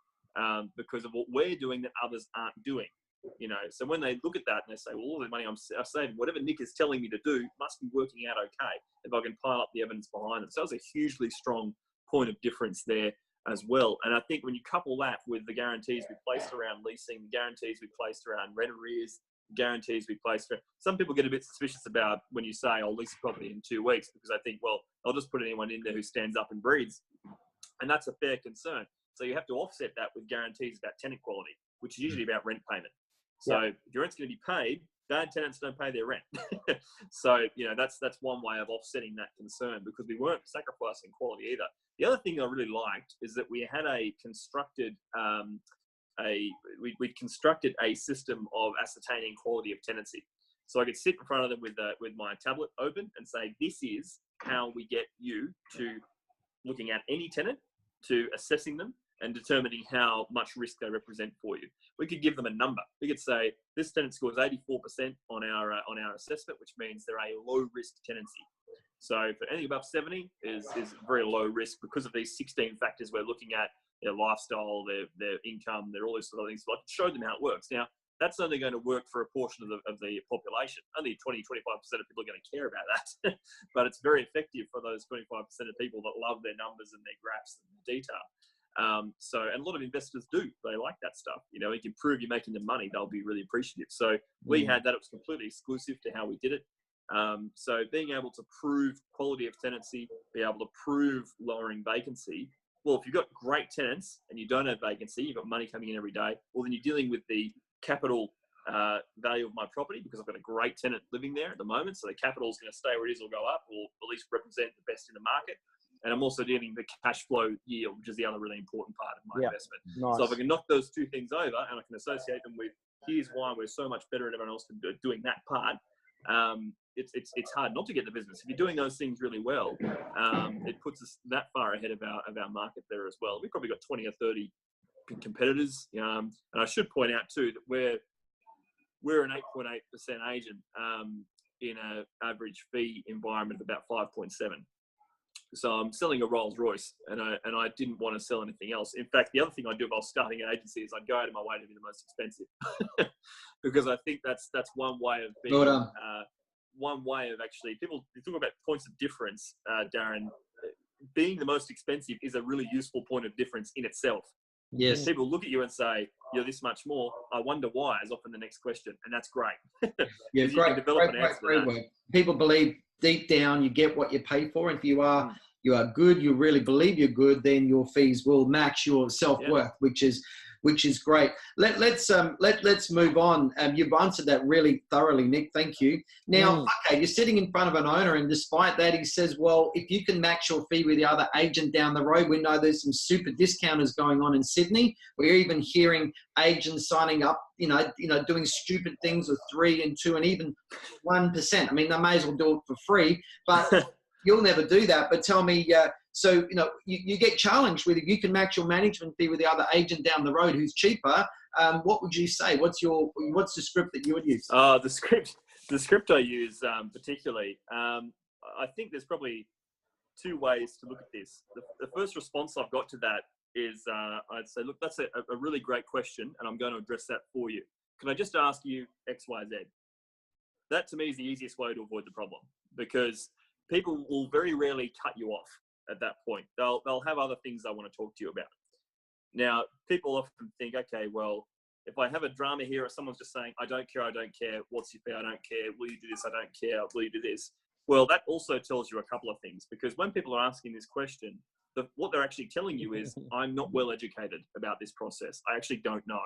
because of what we're doing that others aren't doing. So when they look at that and they say, well, all the money I'm saving, whatever Nick is telling me to do must be working out okay if I can pile up the evidence behind them. So that was a hugely strong point of difference there as well. And I think when you couple that with the guarantees we placed around leasing, the guarantees we placed around rent arrears, guarantees we placed around, some people get a bit suspicious about when you say I'll lease a property in 2 weeks because I think, well, I'll just put anyone in there who stands up and breathes. And that's a fair concern. So you have to offset that with guarantees about tenant quality, which is usually about rent payment. So if your rent's going to be paid, bad tenants don't pay their rent. So, that's one way of offsetting that concern because we weren't sacrificing quality either. The other thing I really liked is that we had constructed a system of ascertaining quality of tenancy. So I could sit in front of them with my tablet open and say, this is how we get you to looking at any tenant, to assessing them, and determining how much risk they represent for you. We could give them a number. We could say this tenant scores 84% on our assessment, which means they're a low risk tenancy. So for anything above 70 is very low risk because of these 16 factors we're looking at: their lifestyle, their income, all these sort of things. So I can show them how it works. Now that's only going to work for a portion of the population. Only 20-25% of people are going to care about that, but it's very effective for those 25% of people that love their numbers and their graphs and the detail. And a lot of investors do. They like that stuff. You can prove you're making them money, they'll be really appreciative. So we had that. It was completely exclusive to how we did it. So being able to prove quality of tenancy, be able to prove lowering vacancy. Well, if you've got great tenants and you don't have vacancy, you've got money coming in every day, well, then you're dealing with the capital value of my property because I've got a great tenant living there at the moment. So the capital is going to stay where it is or go up, or at least represent the best in the market. And I'm also dealing with the cash flow yield, which is the other really important part of my investment. Nice. So if I can knock those two things over and I can associate them with, here's why we're so much better than everyone else doing that part, it's hard not to get the business. If you're doing those things really well, it puts us that far ahead of our market there as well. We've probably got 20 or 30 competitors. And I should point out too that we're an 8.8% agent in an average fee environment of about 5.7. So I'm selling a Rolls Royce, and I didn't want to sell anything else. In fact, the other thing I do if I was starting an agency is I'd go out of my way to be the most expensive, because I think that's one way of being. One way of actually, people talk about points of difference, Darren. Being the most expensive is a really useful point of difference in itself. Yes. People look at you and say, you're this much more. I wonder why is often the next question. And that's great. Yeah, great. People believe deep down you get what you pay for. And if you are good, you really believe you're good, then your fees will match your self-worth, which is great. Let's move on. You've answered that really thoroughly, Nick. Thank you. Now, okay, you're sitting in front of an owner, and despite that, he says, well, if you can match your fee with the other agent down the road, we know there's some super discounters going on in Sydney. We're even hearing agents signing up, doing stupid things with 3 and 2 and even 1%. I mean, they may as well do it for free, but you'll never do that. But tell me, so, you get challenged with, if you can match your management fee with the other agent down the road who's cheaper, what would you say? What's the script that you would use? The script I use particularly, I think there's probably two ways to look at this. The first response I've got to that is I'd say, look, that's a really great question, and I'm going to address that for you. Can I just ask you X, Y, Z? That to me is the easiest way to avoid the problem, because people will very rarely cut you off at that point. They'll have other things they want to talk to you about. Now, people often think, okay, well, if I have a drama here or someone's just saying, I don't care, what's your fee, I don't care, will you do this, I don't care, will you do this? Well, that also tells you a couple of things, because when people are asking this question, what they're actually telling you is, I'm not well educated about this process. I actually don't know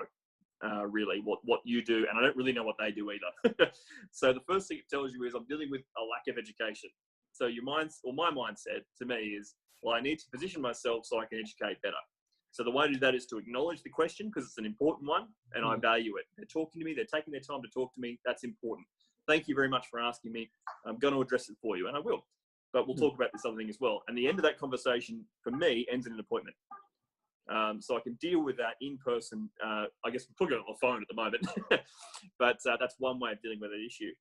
really what you do, and I don't really know what they do either. So the first thing it tells you is I'm dealing with a lack of education. So my mindset to me is, well, I need to position myself so I can educate better. So the way to do that is to acknowledge the question, because it's an important one and I value it. They're talking to me, they're taking their time to talk to me. That's important. Thank you very much for asking me. I'm going to address it for you, and I will. But we'll talk about this other thing as well. And the end of that conversation, for me, ends in an appointment. So I can deal with that in person. I guess we're talking on the phone at the moment, but that's one way of dealing with that issue.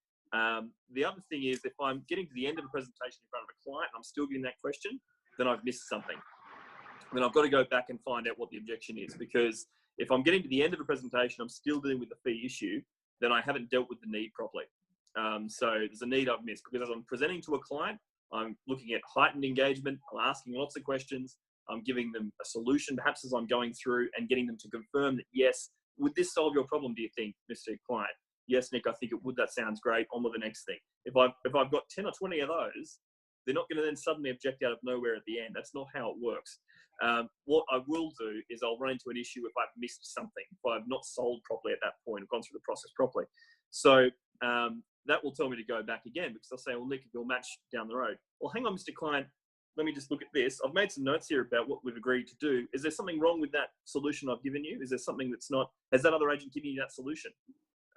The other thing is, if I'm getting to the end of a presentation in front of a client and I'm still getting that question, then I've missed something. Then I've got to go back and find out what the objection is, because if I'm getting to the end of a presentation, I'm still dealing with the fee issue, then I haven't dealt with the need properly. So there's a need I've missed, because as I'm presenting to a client, I'm looking at heightened engagement. I'm asking lots of questions. I'm giving them a solution, perhaps as I'm going through, and getting them to confirm that, yes, would this solve your problem, do you think, Mr. Client? Yes, Nick, I think it would. That sounds great. On with the next thing. If I've got 10 or 20 of those, they're not going to then suddenly object out of nowhere at the end. That's not how it works. What I will do is I'll run into an issue if I've missed something, if I've not sold properly at that point, I've gone through the process properly. So that will tell me to go back again, because I'll say, well, Nick, if you'll match down the road. Well, hang on, Mr. Client, let me just look at this. I've made some notes here about what we've agreed to do. Is there something wrong with that solution I've given you? Is there something that's not, has that other agent given you that solution?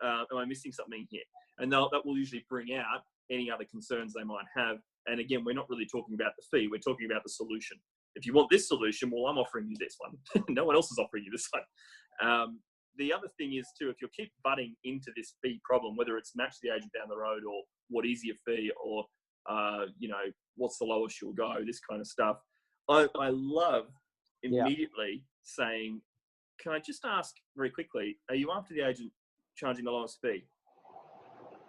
Am I missing something here? And that will usually bring out any other concerns they might have. And again, we're not really talking about the fee. We're talking about the solution. If you want this solution, well, I'm offering you this one. No one else is offering you this one. The other thing is too, if you keep butting into this fee problem, whether it's match the agent down the road, or what is your fee, or what's the lowest you'll go, this kind of stuff. I love immediately saying, can I just ask very quickly, are you after the agent charging the lowest fee?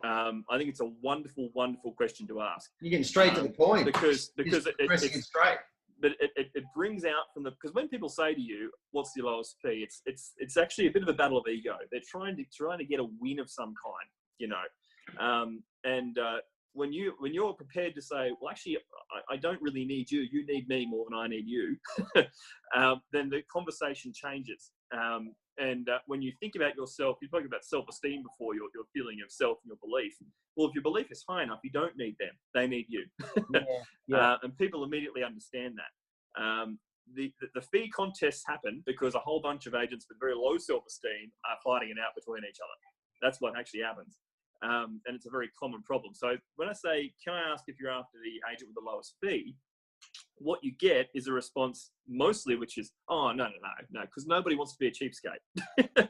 I think it's a wonderful, wonderful question to ask. You're getting straight to the point. Because it's straight. But it brings out from because when people say to you, what's your lowest fee? It's actually a bit of a battle of ego. They're trying to get a win of some kind, when you're prepared to say, well, actually, I don't really need you. You need me more than I need you. Then the conversation changes. When you think about yourself, you spoke about self-esteem before, your feeling of self and your belief. Well, if your belief is high enough, you don't need them. They need you. And people immediately understand that. The fee contests happen because a whole bunch of agents with very low self-esteem are fighting it out between each other. That's what actually happens. And it's a very common problem. So when I say, can I ask if you're after the agent with the lowest fee? What you get is a response mostly, which is, oh, no, because nobody wants to be a cheapskate.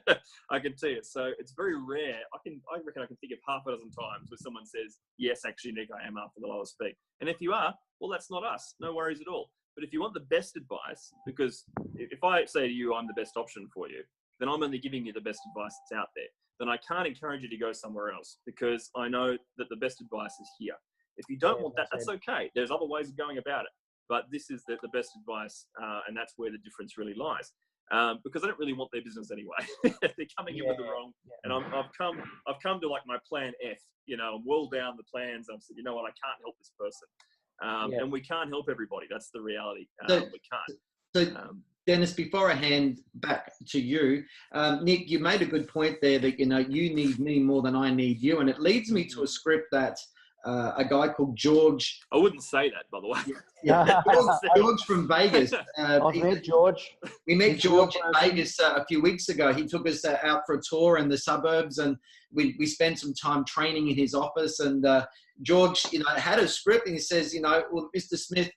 I can tell you. So it's very rare. I reckon I can think of half a dozen times where someone says, yes, actually, Nick, I am after the lowest fee. And if you are, well, that's not us. No worries at all. But if you want the best advice, because if I say to you, I'm the best option for you, then I'm only giving you the best advice that's out there. Then I can't encourage you to go somewhere else, because I know that the best advice is here. If you don't want that, that's okay. There's other ways of going about it. But this is the best advice, and that's where the difference really lies. Because I don't really want their business anyway. They're coming in with the wrong. And I've come to like my plan F. I'm well down the plans. I've said, you know what, I can't help this person, and we can't help everybody. That's the reality. We can't. So, Deniz, before I hand back to you, Nick, you made a good point there that you need me more than I need you, and it leads me to a script that. A guy called George. I wouldn't say that, by the way. George from Vegas. I've met George. We met George in Vegas a few weeks ago. He took us out for a tour in the suburbs, and we spent some time training in his office. And George, had a script, and he says, well, Mr. Smith,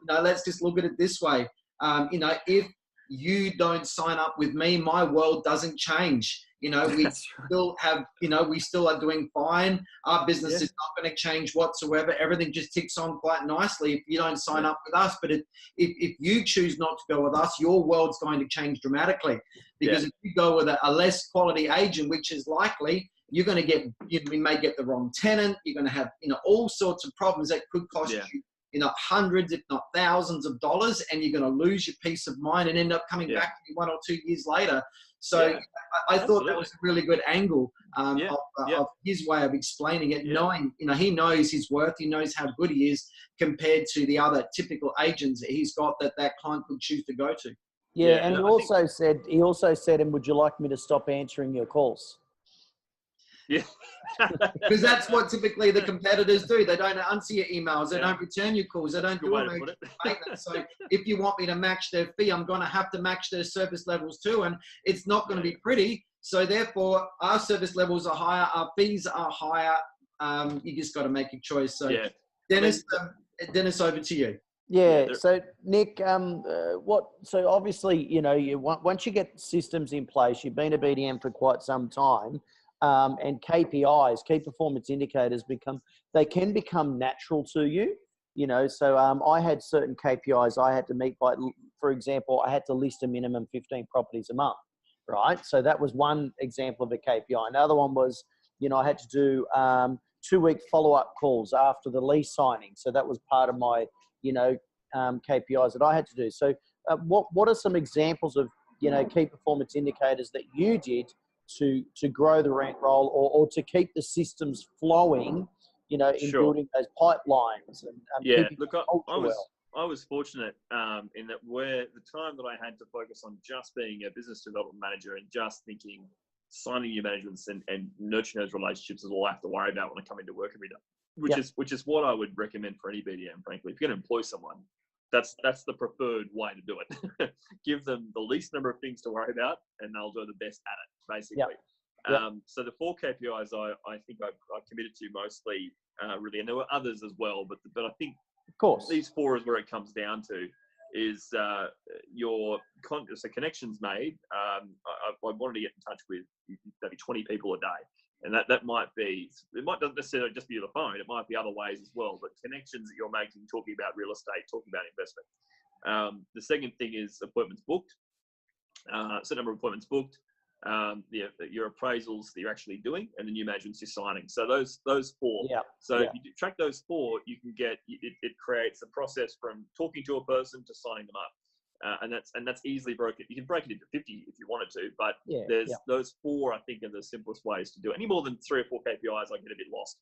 let's just look at it this way. If you don't sign up with me, my world doesn't change. You know, we That's right. still have, you know, we still are doing fine. Our business Yeah. is not going to change whatsoever. Everything just ticks on quite nicely if you don't sign up with us. But if you choose not to go with us, your world's going to change dramatically. Because if you go with a less quality agent, which is likely, you're going to get, we may get the wrong tenant. You're going to have, you know, all sorts of problems that could cost you, you know, hundreds, if not thousands of dollars, and you're going to lose your peace of mind and end up coming back to you 1 or 2 years later. So I thought that was a really good angle of his way of explaining it, knowing, you know, he knows his worth, he knows how good he is compared to the other typical agents that he's got that client could choose to go to. Yeah, and he also said, and would you like me to stop answering your calls? Yeah. Because that's what typically the competitors do. They don't answer your emails. They don't return your calls. They don't do emergency maintenance. So if you want me to match their fee, I'm going to have to match their service levels too. And it's not going to be pretty. So therefore, our service levels are higher. Our fees are higher. You just got to make a choice. So Deniz, Deniz, over to you. Yeah. So Nick, so obviously, you know, once you get systems in place, you've been a BDM for quite some time. And KPIs, key performance indicators, can become natural to you, you know. So I had certain KPIs I had to meet by, for example, I had to list a minimum 15 properties a month, right? So that was one example of a KPI. Another one was, you know, I had to do 2-week follow-up calls after the lease signing. So that was part of my, you know, KPIs that I had to do. So what are some examples of, you know, key performance indicators that you did to grow the rent roll or to keep the systems flowing, you know, in building those pipelines and look, I was fortunate in that where the time that I had to focus on just being a business development manager and just thinking signing new managements and nurturing those relationships is all I have to worry about when I come into work every day, which is what I would recommend for any BDM, frankly. If you're going to employ someone, that's the preferred way to do it. Give them the least number of things to worry about, and they'll do the best at it, basically. So the 4 KPIs I think I committed to mostly, really, and there were others as well, but I think of course these 4 is where it comes down to is your connections made. I wanted to get in touch with maybe 20 people a day. And that might be, it might not necessarily just be the phone. It might be other ways as well, but connections that you're making, talking about real estate, talking about investment. The second thing is appointments booked. Certain number of appointments booked. Your appraisals that you're actually doing, and the new managements you're signing. So those 4. So if you track those 4, you can get it creates a process from talking to a person to signing them up. And that's easily broken. You can break it into 50 if you wanted to, but there's those 4, I think, are the simplest ways to do it. Any more than 3 or 4 KPIs, I get a bit lost.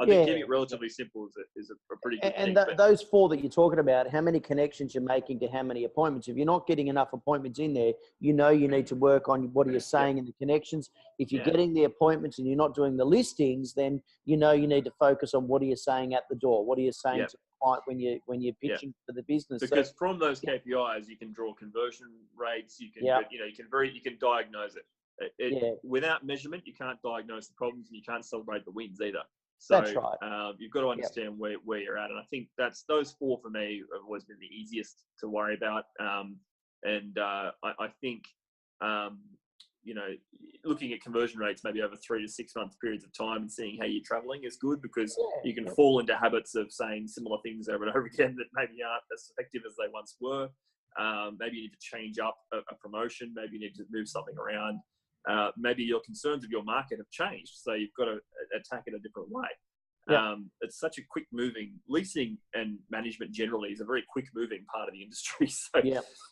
I think keeping it relatively simple is a pretty good thing. And those 4 that you're talking about, how many connections you're making to how many appointments. If you're not getting enough appointments in there, you know you need to work on what are you saying in the connections. If you're getting the appointments and you're not doing the listings, then you know you need to focus on what are you saying at the door. What are you saying to the client when you're pitching for the business? Because from those KPIs, you can draw conversion rates. You can you can diagnose it. Without measurement, you can't diagnose the problems, and you can't celebrate the wins either. So that's right. You've got to understand where you're at, and I think those 4 for me have always been the easiest to worry about. I think you know, looking at conversion rates maybe over 3 to 6 month periods of time and seeing how you're traveling is good, because you can fall into habits of saying similar things over and over again that maybe aren't as effective as they once were. Maybe you need to change up a promotion. Maybe you need to move something around. Maybe your concerns of your market have changed, so you've got to attack it a different way. It's such a quick moving, leasing and management generally is a very quick moving part of the industry. So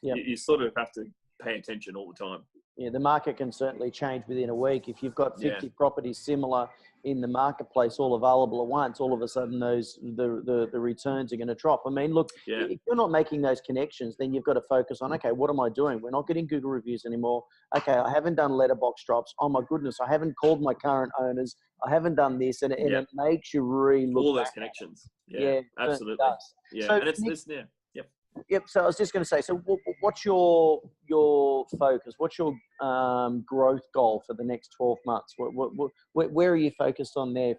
you sort of have to pay attention all the time. Yeah, the market can certainly change within a week. If you've got 50 properties similar in the marketplace, all available at once, all of a sudden the returns are going to drop. I mean, look, if you're not making those connections, then you've got to focus on, okay, what am I doing? We're not getting Google reviews anymore. Okay, I haven't done letterbox drops. Oh my goodness, I haven't called my current owners. I haven't done this, and it makes you really look all those back connections. Yeah, absolutely. Yeah, so and it's Yep. So I was just going to say, so what's your focus? What's your growth goal for the next 12 months? Where are you focused on there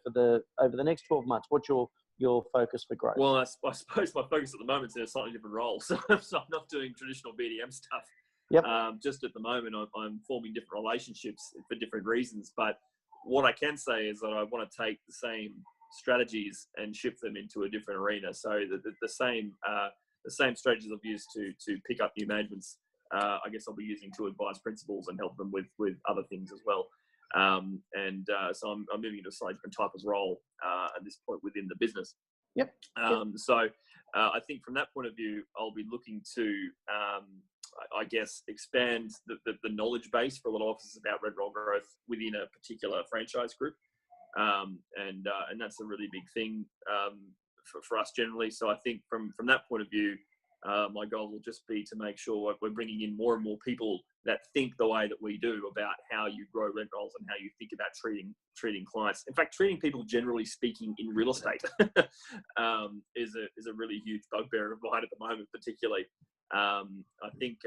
over the next 12 months? What's your focus for growth? Well, I suppose my focus at the moment is in a slightly different role. So I'm not doing traditional BDM stuff. Yep. Just at the moment, I'm forming different relationships for different reasons. But what I can say is that I want to take the same strategies and shift them into a different arena. So the same strategies I've used to pick up new managements, I guess I'll be using to advise principals and help them with other things as well. So I'm moving into a slightly different type of role at this point within the business. Yep. So I think from that point of view, I'll be looking to, I guess, expand the knowledge base for a lot of offices about red roll growth within a particular franchise group. And that's a really big thing for us generally. So I think from that point of view, my goal will just be to make sure we're bringing in more and more people that think the way that we do about how you grow rent rolls and how you think about treating clients. In fact, treating people, generally speaking, in real estate is a really huge bugbear of mine at the moment, particularly. I think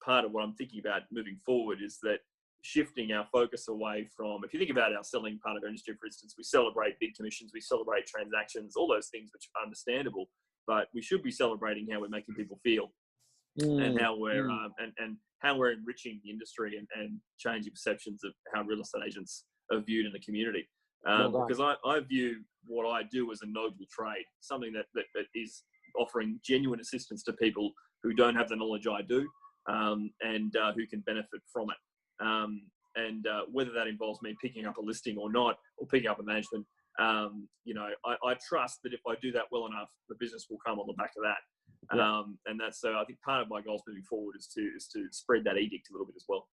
part of what I'm thinking about moving forward is that shifting our focus away from, if you think about our selling part of our industry, for instance, we celebrate big commissions, we celebrate transactions, all those things which are understandable, but we should be celebrating how we're making people feel and how we're and how we're enriching the industry and changing perceptions of how real estate agents are viewed in the community. Because I view what I do as a noble trade, something that is offering genuine assistance to people who don't have the knowledge I do, and who can benefit from it. Whether that involves me picking up a listing or not, or picking up a management, I trust that if I do that well enough, the business will come on the back of that. Yeah. And that's, so I think part of my goals moving forward is to spread that edict a little bit as well.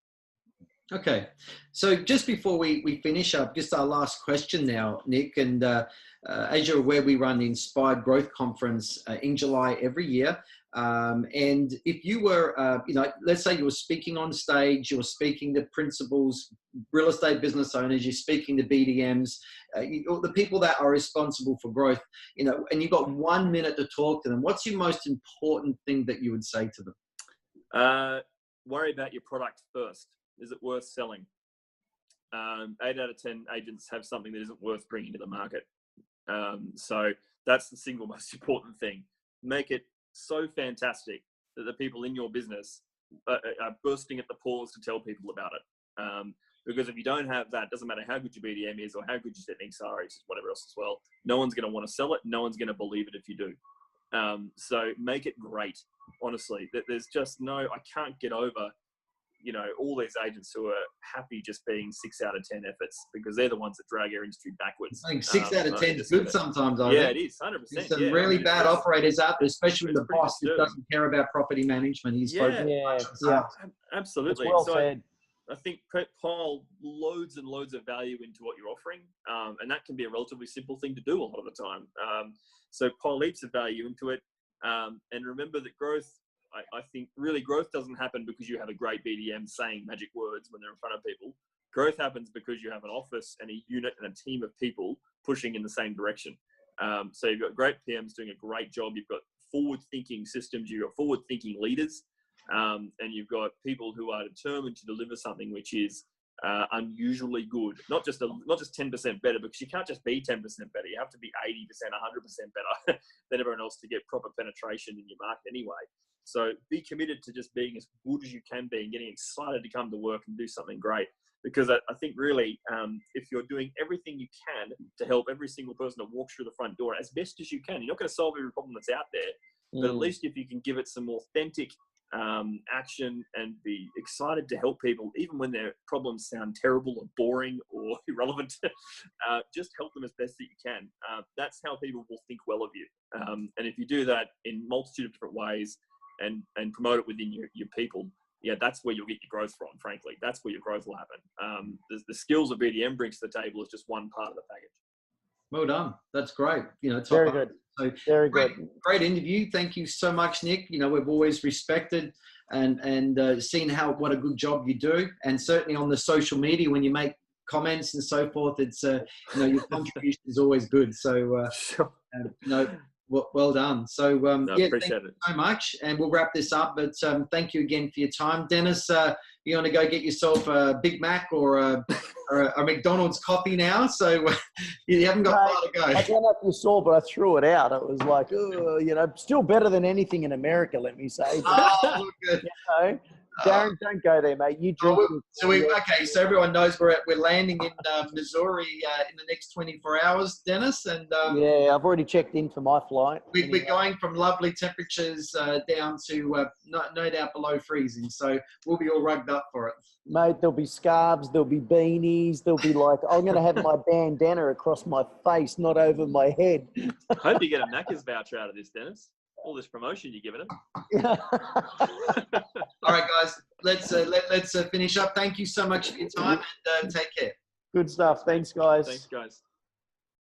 Okay. So just before we finish up, just our last question now, Nick, and as you're aware, we run the Inspired Growth Conference in July every year. And if you were, let's say you were speaking on stage, you were speaking to principals, real estate business owners, you're speaking to BDMs, the people that are responsible for growth, and you've got 1 minute to talk to them, what's your most important thing that you would say to them? Worry about your product first. Is it worth selling? 8 out of 10 agents have something that isn't worth bringing to the market. So that's the single most important thing. Make it so fantastic that the people in your business are bursting at the pores to tell people about it. Because if you don't have that, doesn't matter how good your BDM is or how good your techniques are, or whatever else as well, no one's going to want to sell it. No one's going to believe it if you do. So make it great. Honestly, there's just I can't get over, all these agents who are happy just being 6 out of 10 efforts, because they're the ones that drag our industry backwards. I think 6 out of 10 is good sometimes. It is 100%. There's some really bad operators out there, especially the boss that doesn't care about property management. He's absolutely. Well said. I think pile loads and loads of value into what you're offering, and that can be a relatively simple thing to do a lot of the time. So pile heaps of value into it, and remember that growth. I think really growth doesn't happen because you have a great BDM saying magic words when they're in front of people. Growth happens because you have an office and a unit and a team of people pushing in the same direction. So you've got great PMs doing a great job. You've got forward-thinking systems. You've got forward-thinking leaders. And you've got people who are determined to deliver something which is unusually good. Not just 10% better, because you can't just be 10% better. You have to be 80%, 100% better than everyone else to get proper penetration in your market anyway. So be committed to just being as good as you can be and getting excited to come to work and do something great. Because I think really, if you're doing everything you can to help every single person that walks through the front door as best as you can, you're not going to solve every problem that's out there. But at least if you can give it some authentic action and be excited to help people, even when their problems sound terrible or boring or irrelevant, just help them as best that you can. That's how people will think well of you. And if you do that in multitude of different ways, and promote it within your people, that's where you'll get your growth from, frankly. That's where your growth will happen. The skills a BDM brings to the table is just one part of the package. Well done. That's great. Very good. So very good. Good. Great interview. Thank you so much, Nick. We've always respected and seen what a good job you do. And certainly on the social media, when you make comments and so forth, it's, your contribution is always good. So, sure. Well done. So, appreciate thank you it so much. And we'll wrap this up. But thank you again for your time. Deniz, you want to go get yourself a Big Mac or a McDonald's coffee now? So you haven't got far to go. I don't know if you saw, but I threw it out. It was like, still better than anything in America, let me say. Oh, good. Darren, don't go there, mate. You drink. Okay, so everyone knows we're landing in Missouri in the next 24 hours, Dennis, and yeah, I've already checked in for my flight. we're going from lovely temperatures down to no doubt below freezing, so we'll be all rugged up for it. Mate, there'll be scarves, there'll be beanies, there'll be like, I'm going to have my bandana across my face, not over my head. I hope you get a Macca's voucher out of this, Dennis. All this promotion you're giving them. All right, guys, let's finish up. Thank you so much for your time, and take care. Good stuff. Thanks, guys. Thanks, guys.